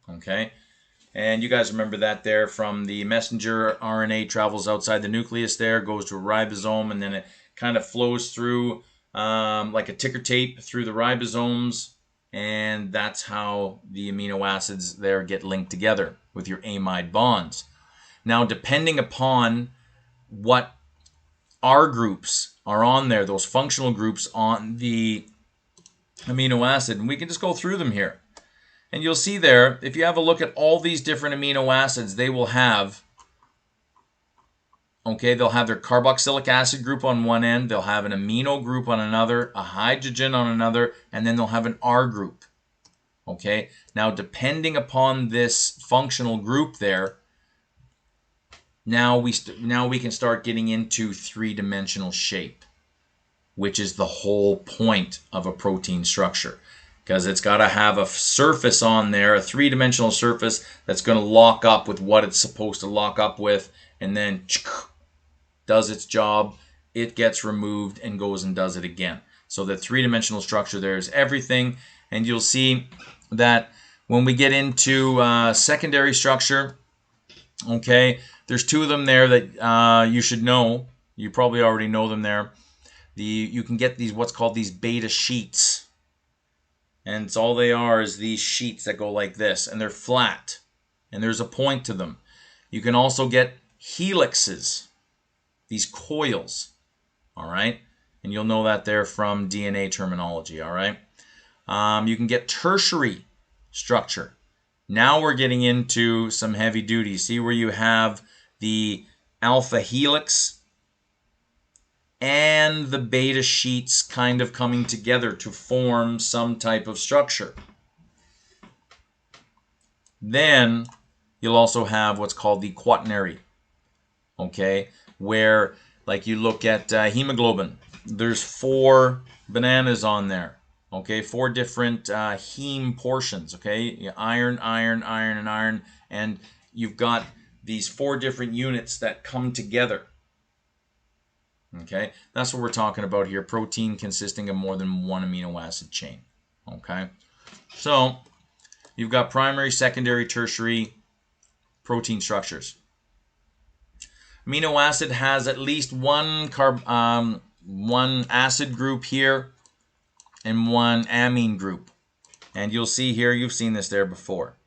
[SPEAKER 1] Okay. And you guys remember that there from the messenger RNA travels outside the nucleus there, goes to a ribosome, and then it kind of flows through like a ticker tape through the ribosomes, and that's how the amino acids there get linked together with your amide bonds. Now, depending upon what R groups are on there, those functional groups on the amino acid, and we can just go through them here. And you'll see there, if you have a look at all these different amino acids, they will have, okay, they'll have their carboxylic acid group on one end, they'll have an amino group on another, a hydrogen on another, and then they'll have an R group. Okay, now depending upon this functional group there, now we can start getting into three-dimensional shape, which is the whole point of a protein structure. Because it's got to have a surface on there, a three-dimensional surface that's going to lock up with what it's supposed to lock up with, and then does its job, it gets removed and goes and does it again. So the three-dimensional structure there is everything, and you'll see that when we get into secondary structure, okay, there's two of them there that you should know. You probably already know them there. You can get these what's called these beta sheets. And it's all they are is these sheets that go like this, and they're flat, and there's a point to them. You can also get helixes, these coils, all right? And you'll know that there from DNA terminology, all right? You can get tertiary structure. Now we're getting into some heavy duty. See where you have the alpha helix and the beta sheets kind of coming together to form some type of structure. Then You'll also have what's called the quaternary, okay, where like you look at hemoglobin, there's 4 bananas on there, okay, 4 different heme portions, okay, iron, iron, iron, and iron, and you've got these 4 different units that come together. Okay, that's what we're talking about here. Protein consisting of more than 1 amino acid chain. Okay, so you've got primary, secondary, tertiary protein structures. Amino acid has at least one acid group here and 1 amine group. And you'll see here, you've seen this there before.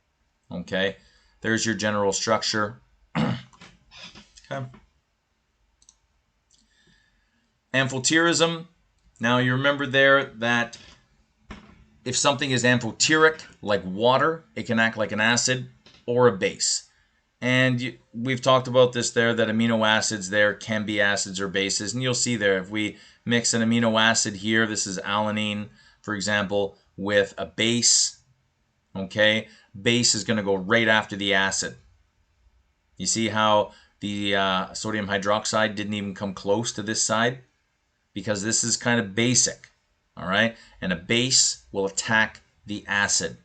[SPEAKER 1] Okay, there's your general structure. Okay. Amphoterism. Now you remember there that if something is amphoteric, like water, it can act like an acid or a base. And we've talked about this there, that amino acids there can be acids or bases. And you'll see there, if we mix an amino acid here, this is alanine, for example, with a base, okay, base is going to go right after the acid. You see how the sodium hydroxide didn't even come close to this side? Because this is kind of basic, all right? And a base will attack the acid.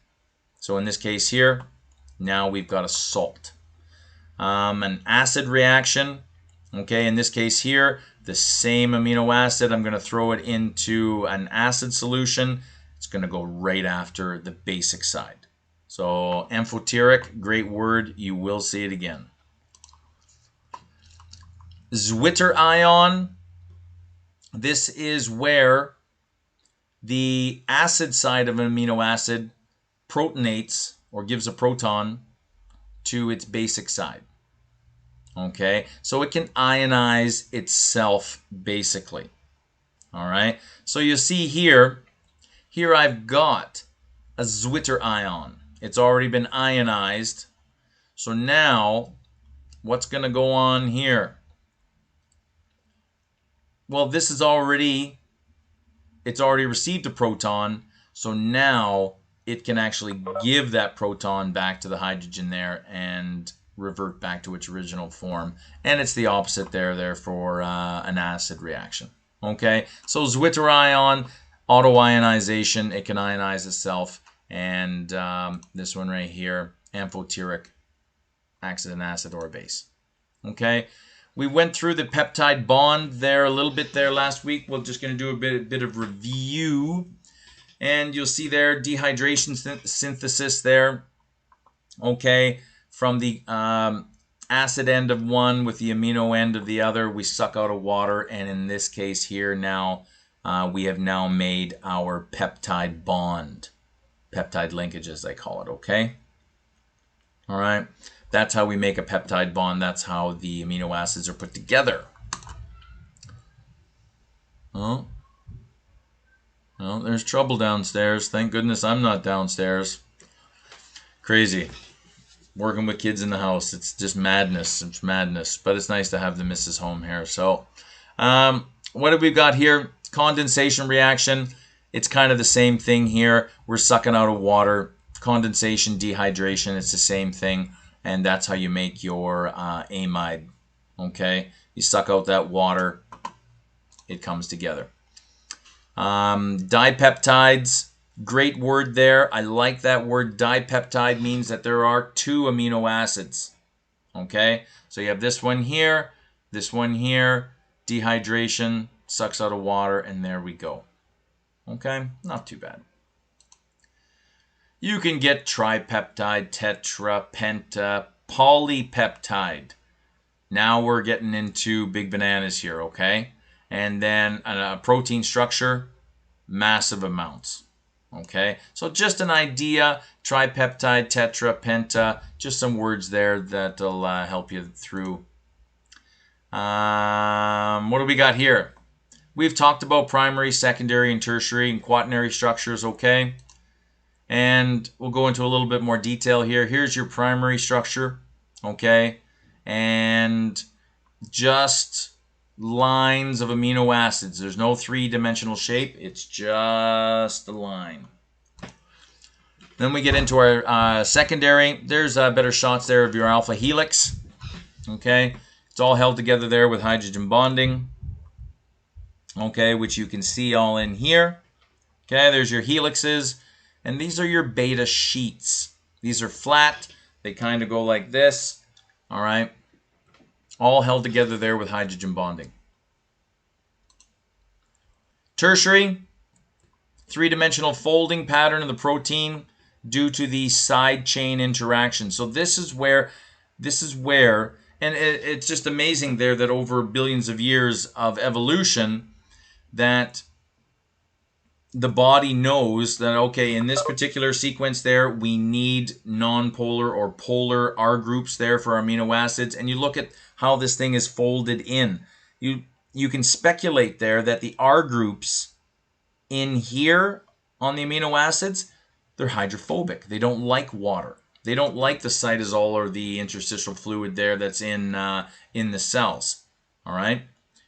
[SPEAKER 1] So in this case here, now we've got a salt. An acid reaction, okay, in this case here, the same amino acid, I'm going to throw it into an acid solution. It's going to go right after the basic side. So amphoteric, great word, you will see it again. Zwitter ion. This is where the acid side of an amino acid protonates or gives a proton to its basic side. Okay, so it can ionize itself basically. All right, so you see here I've got a Zwitter ion. It's already been ionized. So now what's going to go on here? Well, this is it's already received a proton, so now it can actually give that proton back to the hydrogen there and revert back to its original form. And it's the opposite there for an acid reaction. Okay, so Zwitter ion, autoionization, it can ionize itself. And this one right here, amphoteric, acts as an acid or a base. Okay. We went through the peptide bond there a little bit there last week. We're just going to do a bit of review. And you'll see there dehydration synthesis there. Okay, from the acid end of one with the amino end of the other, we suck out of water. And in this case here now, we have now made our peptide bond. Peptide linkage, as they call it, okay? All right. That's how we make a peptide bond. That's how the amino acids are put together. Oh, well, there's trouble downstairs. Thank goodness I'm not downstairs. Crazy. Working with kids in the house. It's just madness. It's madness. But it's nice to have the missus home here. So, what have we got here? Condensation reaction. It's kind of the same thing here. We're sucking out of water. Condensation, dehydration, it's the same thing. And that's how you make your amide. Okay, you suck out that water, it comes together. Dipeptides, great word there. I like that word. Dipeptide means that there are 2 amino acids. Okay, so you have this one here, dehydration, sucks out of water, and there we go. Okay, not too bad. You can get tripeptide, tetra, penta, polypeptide. Now we're getting into big bananas here, okay? And then a protein structure, massive amounts, okay? So just an idea, tripeptide, tetra, penta, just some words there that'll help you through. What do we got here? We've talked about primary, secondary, and tertiary and quaternary structures, okay? And we'll go into a little bit more detail here. Here's your primary structure, okay? And just lines of amino acids. There's no 3-dimensional shape. It's just a line. Then we get into our secondary. There's better shots there of your alpha helix. Okay, it's all held together there with hydrogen bonding. Okay, which you can see all in here. Okay, there's your helixes, and these are your beta sheets. These are flat. They kind of go like this. All right, all held together there with hydrogen bonding. Tertiary, three-dimensional folding pattern of the protein due to the side chain interaction. So this is where, and it's just amazing there that over billions of years of evolution, that the body knows that, okay, in this particular sequence there, we need non-polar or polar R groups there for amino acids. And you look at how this thing is folded in. You can speculate there that the R groups in here on the amino acids, they're hydrophobic. They don't like water. They don't like the cytosol or the interstitial fluid there that's in the cells. All right?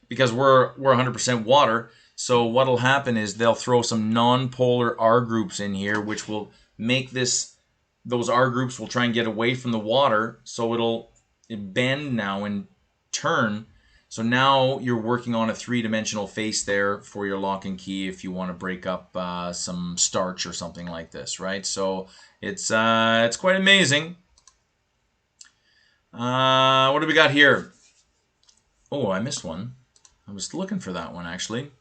[SPEAKER 1] Because we're 100% water. So what'll happen is they'll throw some non-polar R groups in here, which will make those R groups will try and get away from the water, so it'll bend now and turn. So now you're working on a three-dimensional face there for your lock and key if you want to break up some starch or something like this, right? So it's quite amazing. What do we got here? Oh, I missed one. I was looking for that one actually.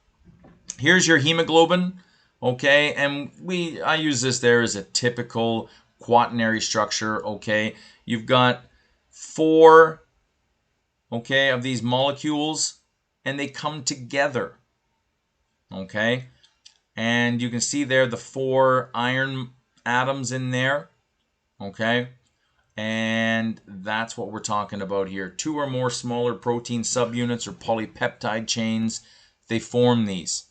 [SPEAKER 1] Here's your hemoglobin, okay, and I use this there as a typical quaternary structure, okay. You've got 4, okay, of these molecules, and they come together, okay, and you can see there the 4 iron atoms in there, okay, and that's what we're talking about here. 2 or more smaller protein subunits or polypeptide chains, they form these.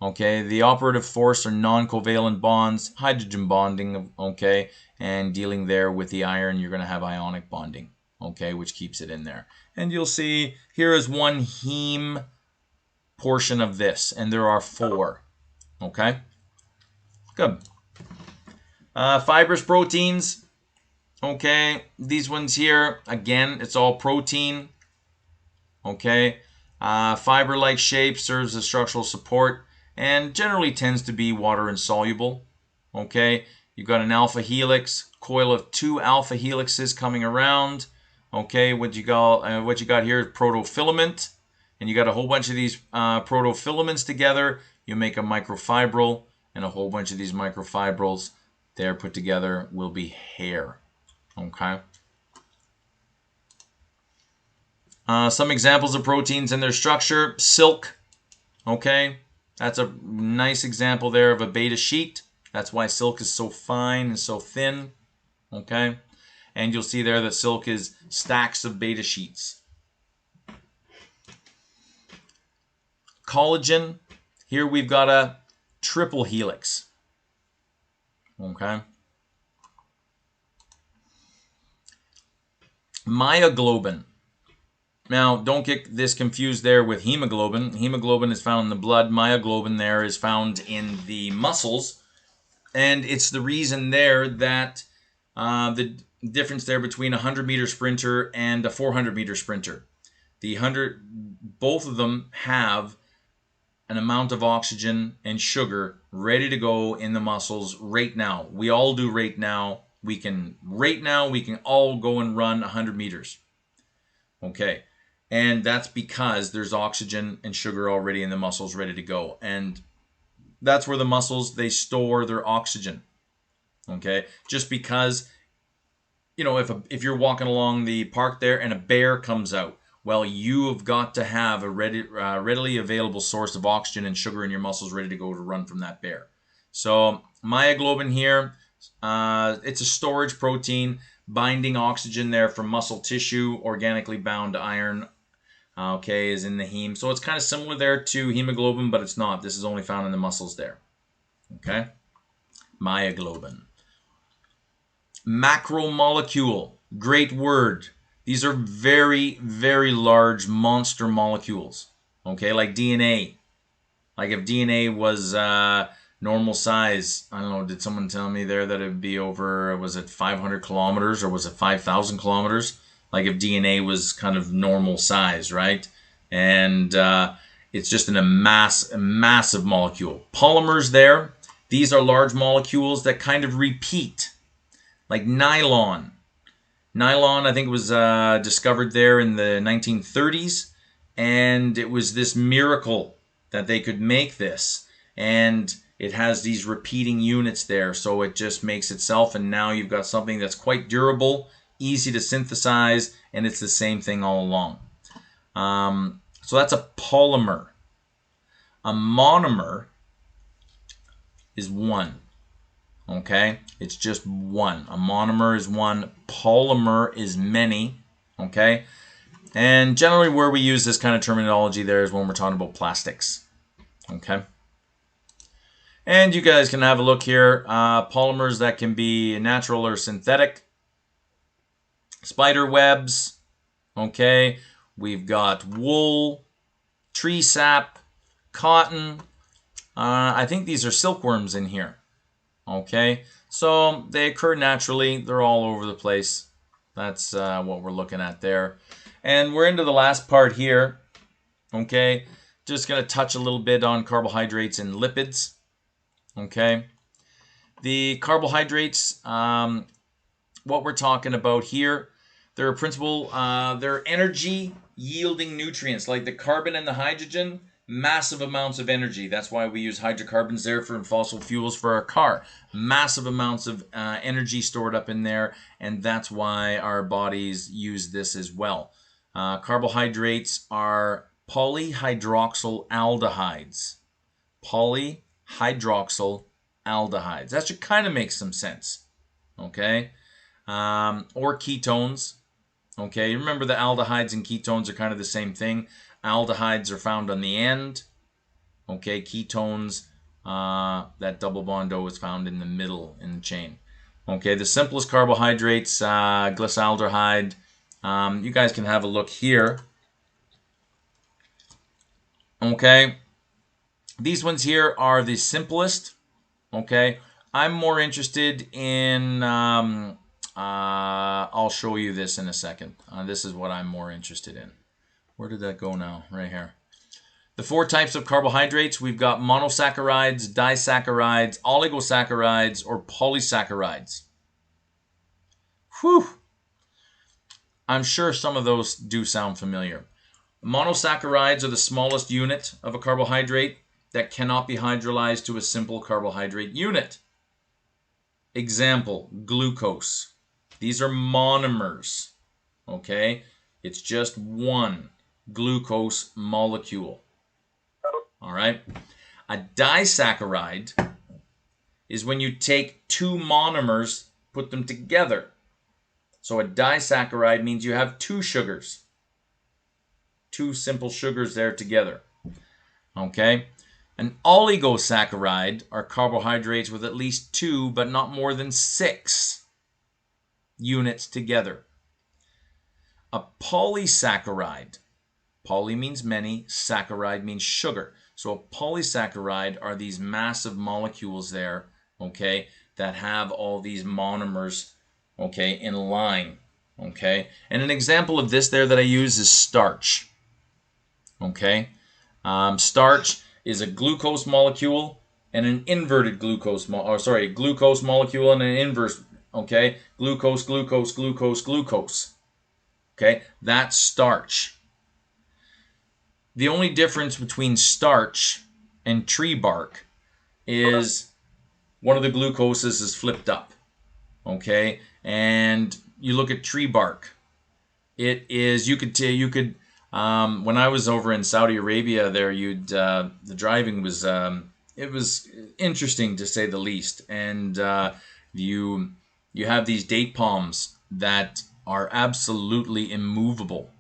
[SPEAKER 1] Okay, the operative force are non-covalent bonds, hydrogen bonding, okay, and dealing there with the iron, you're going to have ionic bonding, okay, which keeps it in there. And you'll see here is one heme portion of this, and there are 4, okay. Good. Fibrous proteins, okay, these ones here, again, it's all protein, okay. Fiber-like shape serves as structural support and generally tends to be water insoluble. Okay, you've got an alpha helix, coil of 2 alpha helixes coming around. Okay, what you got here is protofilament, and you got a whole bunch of these protofilaments together. You make a microfibril, and a whole bunch of these microfibrils there put together will be hair. Okay. Some examples of proteins and their structure: silk. Okay. That's a nice example there of a beta sheet. That's why silk is so fine and so thin. Okay. And you'll see there that silk is stacks of beta sheets. Collagen. Here we've got a triple helix. Okay. Myoglobin. Now, don't get this confused there with hemoglobin. Hemoglobin is found in the blood. Myoglobin there is found in the muscles. And it's the reason there that the difference there between a 100-meter sprinter and a 400-meter sprinter. Both of them have an amount of oxygen and sugar ready to go in the muscles right now. We all do right now. We can all go and run 100 meters. Okay. And that's because there's oxygen and sugar already in the muscles ready to go. And that's where the muscles, they store their oxygen. Okay? Just because, if you're walking along the park there and a bear comes out, well, you have got to have a readily available source of oxygen and sugar in your muscles ready to go to run from that bear. So myoglobin here, it's a storage protein binding oxygen there from muscle tissue, organically bound iron, okay, is in the heme. So it's kind of similar there to hemoglobin, but it's not. This is only found in the muscles there. Okay? Myoglobin. Macromolecule. Great word. These are very, very large monster molecules. Okay? Like DNA. Like if DNA was, Normal size, I don't know, did someone tell me there that it'd be over, was it 500 kilometers or was it 5,000 kilometers? Like if DNA was kind of normal size, right? And it's just a massive molecule. Polymers there, these are large molecules that kind of repeat, like nylon. Nylon, I think, was discovered there in the 1930s, and it was this miracle that they could make this. And it has these repeating units there, so it just makes itself, and now you've got something that's quite durable, easy to synthesize, and it's the same thing all along. So that's a polymer. A monomer is one. Okay, it's just one. A monomer is one. Polymer is many. Okay, and generally where we use this kind of terminology there is when we're talking about plastics. Okay, and you guys can have a look here. Polymers that can be natural or synthetic. Spider webs. Okay, we've got wool, tree sap, cotton. I think these are silkworms in here. Okay, so they occur naturally. They're all over the place. That's what we're looking at there. And we're into the last part here. Okay, just going to touch a little bit on carbohydrates and lipids. Okay, the carbohydrates, what we're talking about here, they're they're energy yielding nutrients like the carbon and the hydrogen. Massive amounts of energy. That's why we use hydrocarbons there for fossil fuels for our car. Massive amounts of energy stored up in there, and that's why our bodies use this as well. Carbohydrates are polyhydroxyl aldehydes. Polyhydroxyl aldehydes. That should kind of make some sense. Okay? Or ketones. Okay, remember the aldehydes and ketones are kind of the same thing. Aldehydes are found on the end. Okay, ketones, that double bond O is found in the middle in the chain. Okay, the simplest carbohydrates, glyceraldehyde. You guys can have a look here. Okay, these ones here are the simplest. Okay, I'm more interested in, I'll show you this in a second. This is what I'm more interested in. Where did that go now? Right here. The four types of carbohydrates, we've got monosaccharides, disaccharides, oligosaccharides, or polysaccharides. Whew. I'm sure some of those do sound familiar. Monosaccharides are the smallest unit of a carbohydrate that cannot be hydrolyzed to a simple carbohydrate unit. Example, glucose. These are monomers. Okay? It's just one glucose molecule. All right. A disaccharide is when you take two monomers, put them together. So a disaccharide means you have two sugars. Two simple sugars there together. Okay. An oligosaccharide are carbohydrates with at least two, but not more than 6 units together. A polysaccharide, poly means many, saccharide means sugar. So a polysaccharide are these massive molecules there, okay, that have all these monomers, okay, in line, okay. And an example of this there that I use is starch, okay. Starch is a glucose molecule and an inverted glucose, glucose molecule and an inverse, okay, glucose, glucose, glucose, glucose. Okay, that's starch. The only difference between starch and tree bark is one of the glucoses is flipped up. Okay, and you look at tree bark. It is, you could when I was over in Saudi Arabia there, the driving was, it was interesting to say the least. And you have these date palms that are absolutely immovable,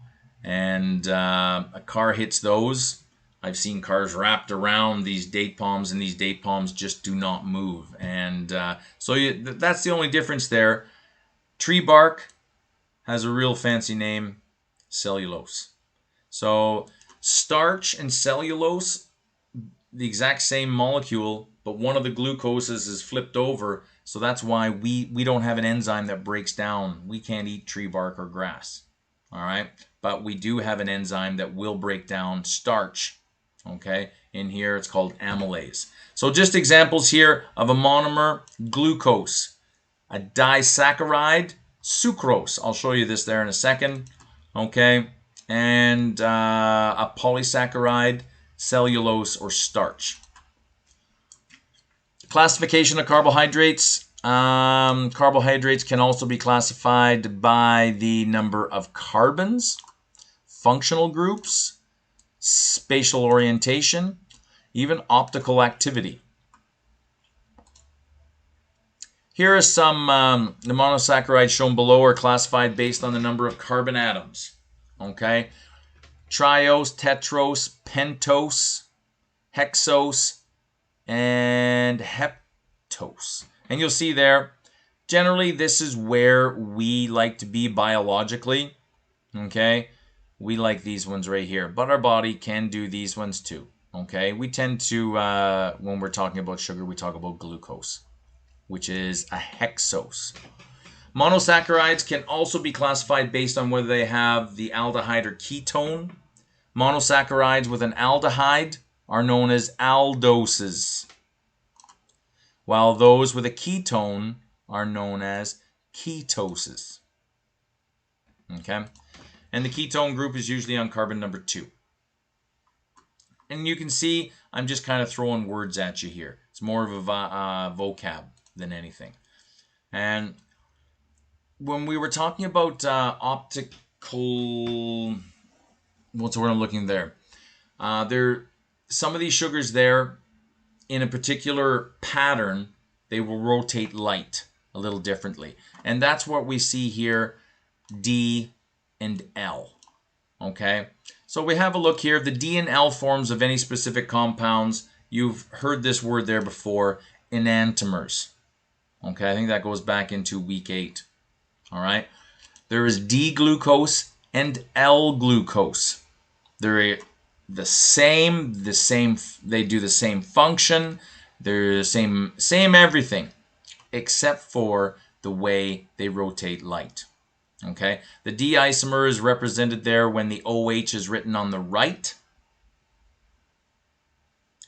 [SPEAKER 1] and a car hits those. I've seen cars wrapped around these date palms, and these date palms just do not move. And so that's the only difference there. Tree bark has a real fancy name, cellulose. So starch and cellulose, the exact same molecule, but one of the glucoses is flipped over, so that's why we don't have an enzyme that breaks down. We can't eat tree bark or grass, all right? But we do have an enzyme that will break down starch, okay? In here, it's called amylase. So just examples here of a monomer, glucose, a disaccharide, sucrose. I'll show you this there in a second, okay? And a polysaccharide, cellulose or starch. Classification of carbohydrates. Carbohydrates can also be classified by the number of carbons, functional groups, spatial orientation, even optical activity. Here are some, the monosaccharides shown below are classified based on the number of carbon atoms. Okay, triose, tetrose, pentose, hexose, and heptose. And you'll see there, generally this is where we like to be biologically. Okay, we like these ones right here, but our body can do these ones too. Okay, we tend to, when we're talking about sugar, we talk about glucose, which is a hexose. Monosaccharides can also be classified based on whether they have the aldehyde or ketone. Monosaccharides with an aldehyde are known as aldoses, while those with a ketone are known as ketoses. Okay? And the ketone group is usually on carbon number 2. And you can see I'm just kind of throwing words at you here. It's more of a vocab than anything. And when we were talking about optical, what's the word I'm looking there? Some of these sugars there, in a particular pattern, they will rotate light a little differently. And that's what we see here, D and L. Okay? So we have a look here. The D and L forms of any specific compounds, you've heard this word there before, enantiomers. Okay, I think that goes back into week 8. All right? There is D-glucose and L-glucose. They're the same, they do the same function, they're the same everything, except for the way they rotate light. Okay, the D isomer is represented there when the OH is written on the right.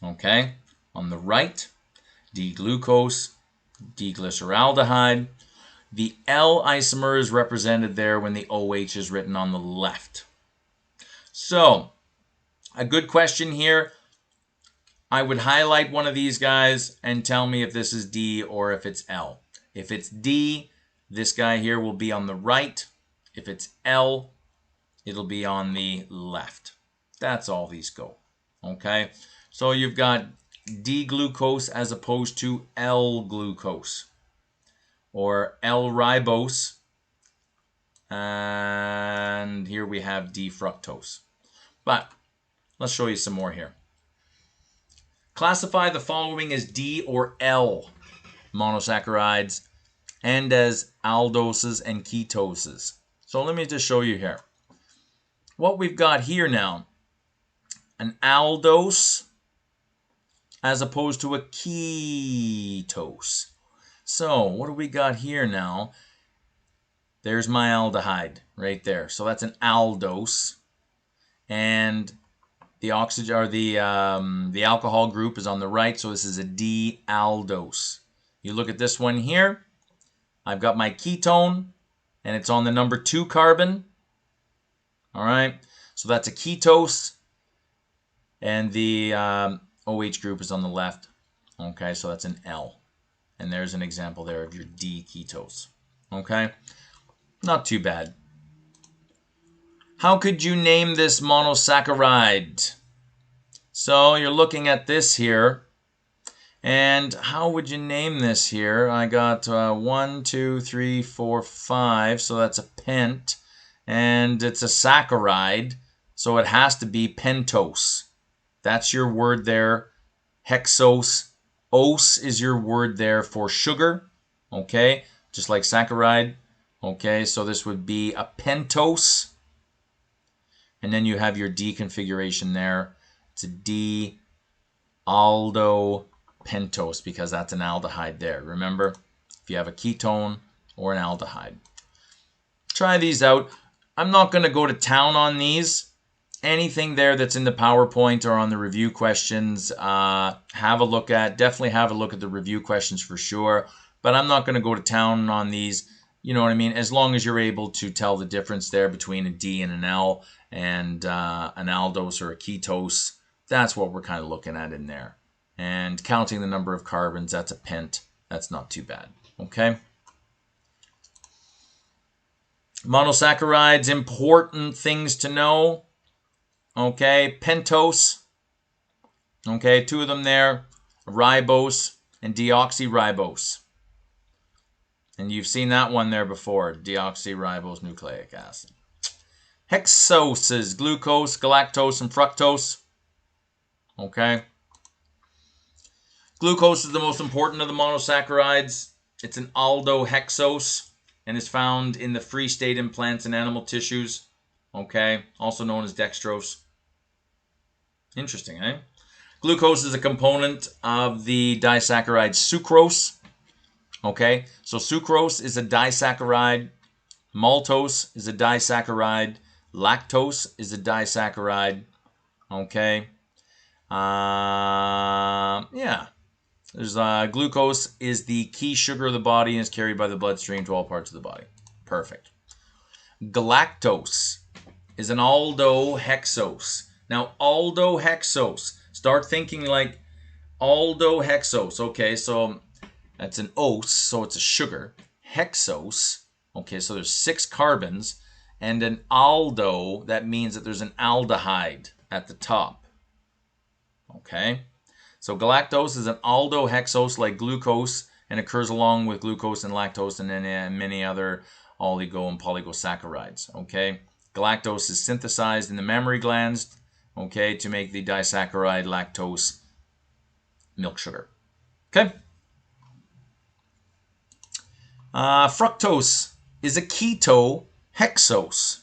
[SPEAKER 1] Okay, on the right, D-glucose, D-glyceraldehyde. The L isomer is represented there when the OH is written on the left. So, a good question here. I would highlight one of these guys and tell me if this is D or if it's L. If it's D, this guy here will be on the right. If it's L, it'll be on the left. That's all these go. Okay? So you've got D-glucose as opposed to L-glucose. Or L-ribose. And here we have D-fructose. But let's show you some more here. Classify the following as D or L monosaccharides and as aldoses and ketoses. So let me just show you here. What we've got here now, an aldose as opposed to a ketose. So what do we got here now? There's my aldehyde right there. So that's an aldose. And the oxygen or the alcohol group is on the right, so this is a D-aldose. You look at this one here. I've got my ketone, and it's on the number 2 carbon. All right, so that's a ketose, and the OH group is on the left. Okay, so that's an L, and there's an example there of your D-ketose. Okay, not too bad. How could you name this monosaccharide? So you're looking at this here, and how would you name this here? I got 1, 2, 3, 4, 5, so that's a pent, and it's a saccharide, so it has to be pentose. That's your word there, hexose. Ose is your word there for sugar, okay, just like saccharide. Okay, so this would be a pentose. And then you have your D configuration there. It's a D-aldopentose. pentose because that's an aldehyde there. Remember, if you have a ketone or an aldehyde. Try these out. I'm not going to go to town on these. Anything there that's in the PowerPoint or on the review questions, have a look at. Definitely have a look at the review questions for sure. But I'm not going to go to town on these. You know what I mean? As long as you're able to tell the difference there between a D and an L and an aldose or a ketose, that's what we're kind of looking at in there. And counting the number of carbons, that's a pent. That's not too bad. Okay? Monosaccharides, important things to know. Okay, pentose. Okay, 2 of them there. Ribose and deoxyribose. And you've seen that one there before. Deoxyribose nucleic acid. Hexose is glucose, galactose, and fructose. Okay. Glucose is the most important of the monosaccharides. It's an aldohexose and is found in the free state in plants and animal tissues. Okay, also known as dextrose. Interesting, eh? Glucose is a component of the disaccharide sucrose. Okay, so sucrose is a disaccharide. Maltose is a disaccharide. Lactose is a disaccharide. Okay. Yeah. There's glucose is the key sugar of the body and is carried by the bloodstream to all parts of the body. Perfect. Galactose is an aldohexose. Now, aldohexose. Start thinking like aldohexose. Okay, so that's an ose, so it's a sugar. Hexose. Okay, so there's 6 carbons. And an aldo, that means that there's an aldehyde at the top. Okay, so galactose is an aldohexose like glucose and occurs along with glucose and lactose and then many other oligo and polygosaccharides. Okay, galactose is synthesized in the mammary glands, okay, to make the disaccharide lactose milk sugar. Okay, fructose is a ketohexose.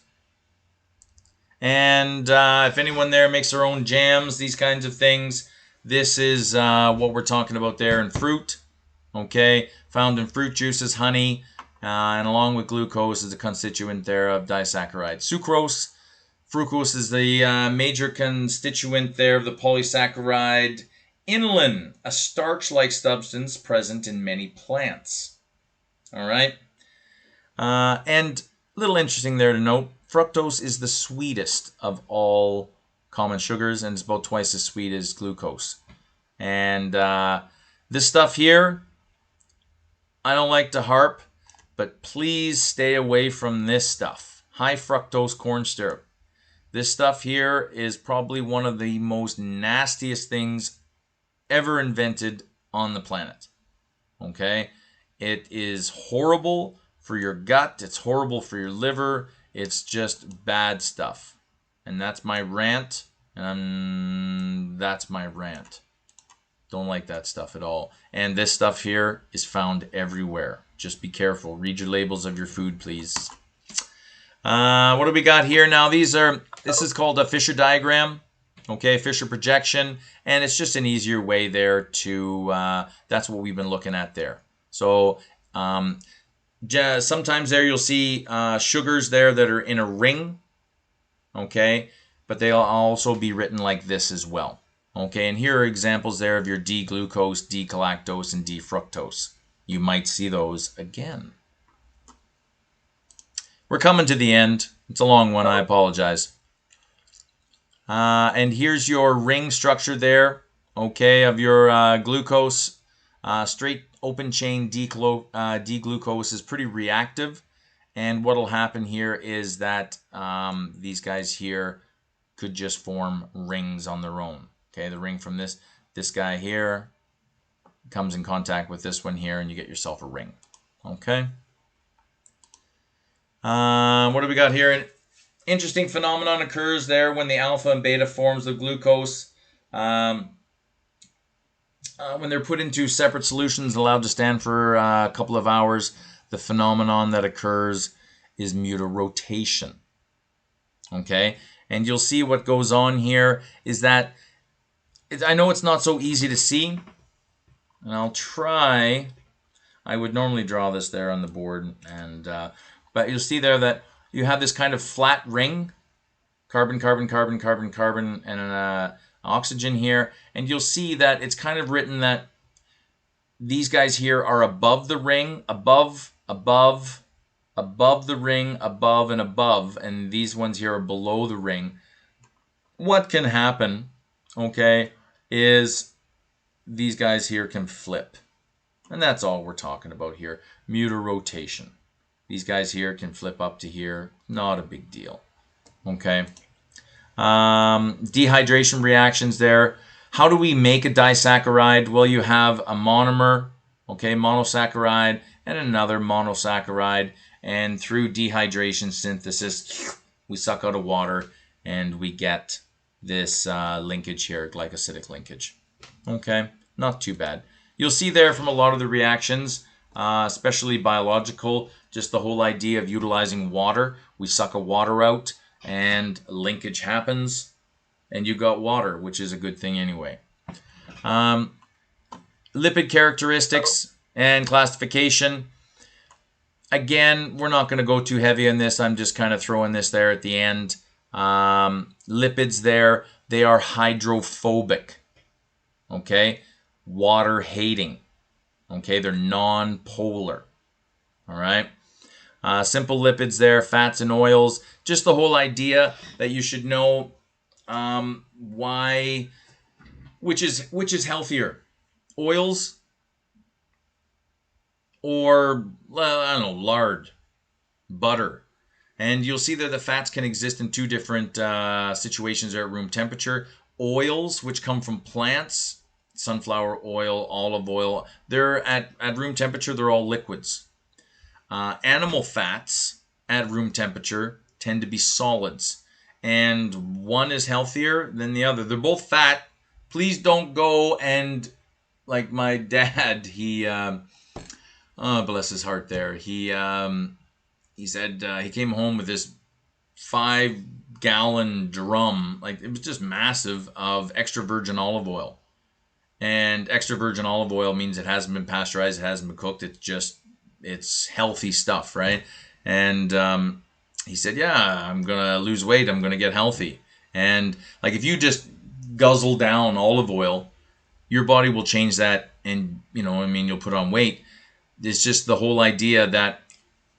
[SPEAKER 1] And if anyone there makes their own jams, these kinds of things, this is what we're talking about there in fruit. Okay, found in fruit juices, honey, and along with glucose is a constituent there of disaccharide. Sucrose, fructose is the major constituent there of the polysaccharide inulin, a starch-like substance present in many plants. All right, and a little interesting there to note. Fructose is the sweetest of all common sugars and it's about twice as sweet as glucose. And this stuff here, I don't like to harp, but please stay away from this stuff. High fructose corn syrup. This stuff here is probably one of the most nastiest things ever invented on the planet. Okay? It is horrible for your gut. It's horrible for your liver. It's just bad stuff. And that's my rant. And that's my rant. Don't like that stuff at all. And this stuff here is found everywhere. Just be careful. Read your labels of your food, please. What do we got here now? This is called a Fisher diagram. Okay, Fisher projection. And it's just an easier way there to, that's what we've been looking at there. So, sometimes there you'll see sugars there that are in a ring, okay, but they'll also be written like this as well, okay, and here are examples there of your D-glucose, D-galactose, and D-fructose. You might see those again. We're coming to the end. It's a long one, I apologize. And here's your ring structure there, okay, of your glucose, straight open chain D-glucose is pretty reactive, and what will happen here is that these guys here could just form rings on their own. Okay, the ring from this guy here comes in contact with this one here, and you get yourself a ring. Okay. What do we got here? An interesting phenomenon occurs there when the alpha and beta forms of glucose. When they're put into separate solutions, allowed to stand for a couple of hours, the phenomenon that occurs is mutarotation. Okay, and you'll see what goes on here is that I know it's not so easy to see, And I'll try. I would normally draw this there on the board, and but you'll see there that you have this kind of flat ring, carbon, carbon, carbon, carbon, carbon, and oxygen here, and you'll see that it's kind of written that these guys here are above the ring, above, above, above the ring, above, and above, and these ones here are below the ring. What can happen, okay, is these guys here can flip. And that's all we're talking about here. Mutarotation. These guys here can flip up to here. Not a big deal. Okay. Dehydration reactions there. How do we make a disaccharide? Well, you have a monomer, okay, monosaccharide, and another monosaccharide. And through dehydration synthesis, we suck out of water and we get this linkage here, glycosidic linkage. Okay, not too bad. You'll see there from a lot of the reactions, especially biological, just the whole idea of utilizing water. We suck a water out and linkage happens and you got water, which is a good thing anyway. Lipid characteristics and classification. Again, we're not going to go too heavy on this. I'm just kind of throwing this there at the end. Lipids there, they are hydrophobic. Okay, water hating. Okay, they're non-polar. All right. Simple lipids there, fats and oils. Just the whole idea that you should know why, which is healthier, oils or I don't know, lard, butter. And you'll see that the fats can exist in two different situations there at room temperature. Oils, which come from plants, sunflower oil, olive oil, they're at room temperature, they're all liquids. Animal fats at room temperature tend to be solids. And one is healthier than the other. They're both fat. Please don't go and, like my dad, he, oh, bless his heart there. He said he came home with this 5-gallon drum, like it was just massive, of extra virgin olive oil. And extra virgin olive oil means it hasn't been pasteurized, it hasn't been cooked, it's healthy stuff, right? And he said, yeah, I'm going to lose weight, I'm going to get healthy. And like if you just guzzle down olive oil, your body will change that and, you'll put on weight. It's just the whole idea that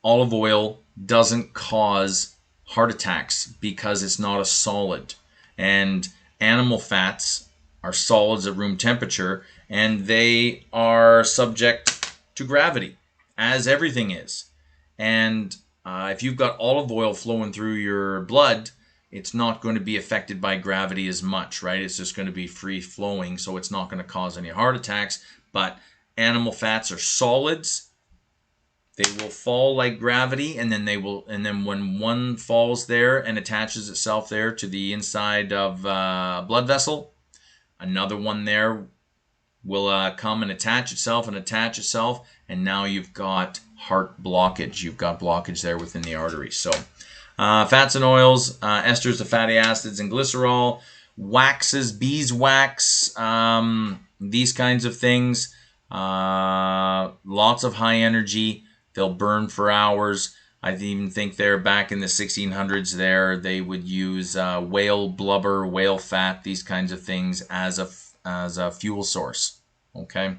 [SPEAKER 1] olive oil doesn't cause heart attacks because it's not a solid. And animal fats are solids at room temperature, and they are subject to gravity, as everything is. And if you've got olive oil flowing through your blood, it's not going to be affected by gravity as much, right? It's just going to be free flowing, so it's not going to cause any heart attacks. But animal fats are solids. They will fall like gravity, and then when one falls there and attaches itself there to the inside of a blood vessel, another one there will come and attach itself, and now you've got heart blockage. You've got blockage there within the artery. So fats and oils, esters of fatty acids and glycerol, waxes, beeswax, these kinds of things, lots of high energy. They'll burn for hours. I even think there back in the 1600s there, they would use whale blubber, whale fat, these kinds of things as a fuel source. Okay.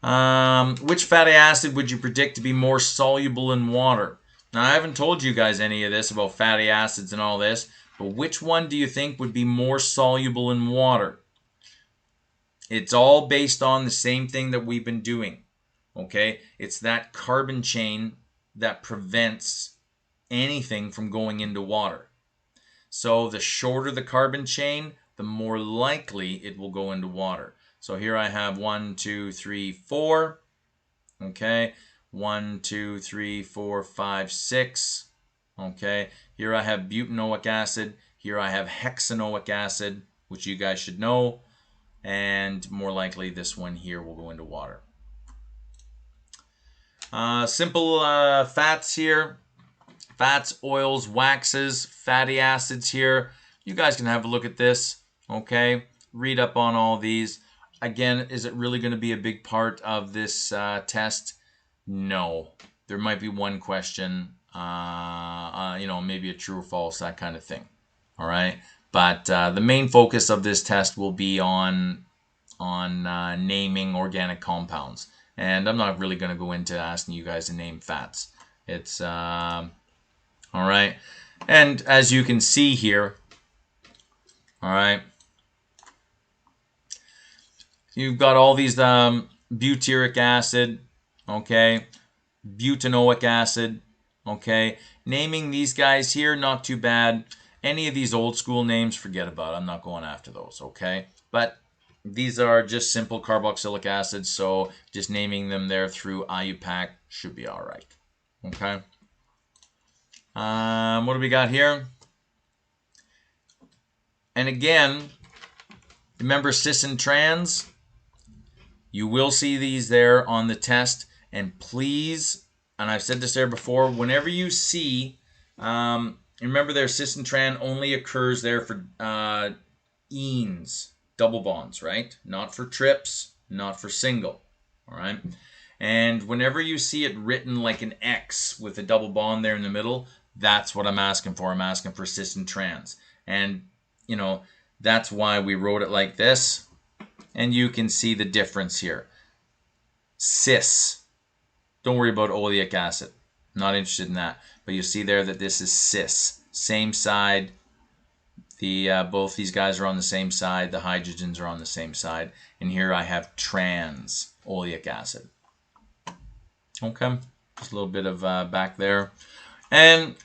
[SPEAKER 1] Which fatty acid would you predict to be more soluble in water? Now, I haven't told you guys any of this about fatty acids and all this, but which one do you think would be more soluble in water? It's all based on the same thing that we've been doing. Okay, it's that carbon chain that prevents anything from going into water. So the shorter the carbon chain, the more likely it will go into water. So here I have 1, 2, 3, 4. Okay, 1, 2, 3, 4, 5, 6. Okay, here I have butanoic acid. Here I have hexanoic acid, which you guys should know. And more likely this one here will go into water. Simple fats here. Fats, oils, waxes, fatty acids here. You guys can have a look at this, okay? Read up on all these. again, is it really going to be a big part of this test? No. There might be one question, maybe a true or false, that kind of thing. All right. But the main focus of this test will be on naming organic compounds. And I'm not really going to go into asking you guys to name fats. It's all right. And as you can see here, all right, you've got all these butyric acid, okay, butanoic acid, okay. Naming these guys here, not too bad. Any of these old school names, forget about it. I'm not going after those, okay. But these are just simple carboxylic acids, so just naming them there through IUPAC should be all right, okay. What do we got here? And again, remember cis and trans? You will see these there on the test. And please, and I've said this there before, whenever you see, remember there cis and trans only occurs there for enes, double bonds, right? Not for trips, not for single, all right? And whenever you see it written like an X with a double bond there in the middle, that's what I'm asking for. I'm asking for cis and trans. And, that's why we wrote it like this. And you can see the difference here. Cis. Don't worry about oleic acid. Not interested in that. But you see there that this is cis. Same side. Both these guys are on the same side. The hydrogens are on the same side. And here I have trans oleic acid. Okay. Just a little bit of back there. And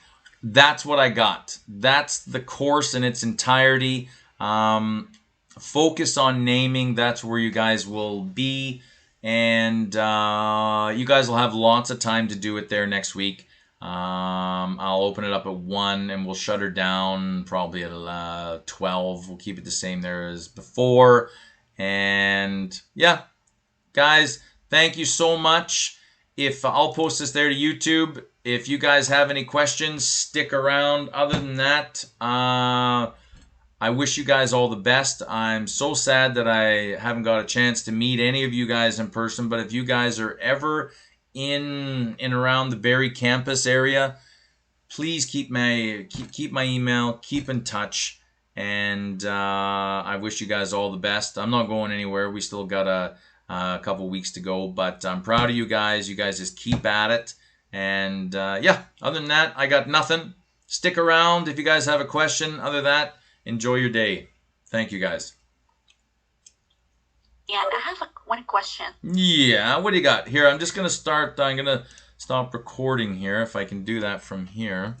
[SPEAKER 1] that's what I got. That's the course in its entirety. Focus on naming. That's where you guys will be. And you guys will have lots of time to do it there next week. I'll open it up at 1 and we'll shut her down probably at 12. We'll keep it the same there as before. And yeah, guys, thank you so much. If I'll post this there to YouTube. If you guys have any questions, stick around. Other than that, I wish you guys all the best. I'm so sad that I haven't got a chance to meet any of you guys in person, but if you guys are ever in and around the Barrie campus area, please keep my email, keep in touch, and I wish you guys all the best. I'm not going anywhere. We still got a couple weeks to go, but I'm proud of you guys. You guys just keep at it. And yeah, other than that, I got nothing. Stick around if you guys have a question. Other than that, enjoy your day. Thank you, guys.
[SPEAKER 2] Yeah, I have one question.
[SPEAKER 1] Yeah, what do you got? Here, I'm just going to start. I'm going to stop recording here if I can do that from here.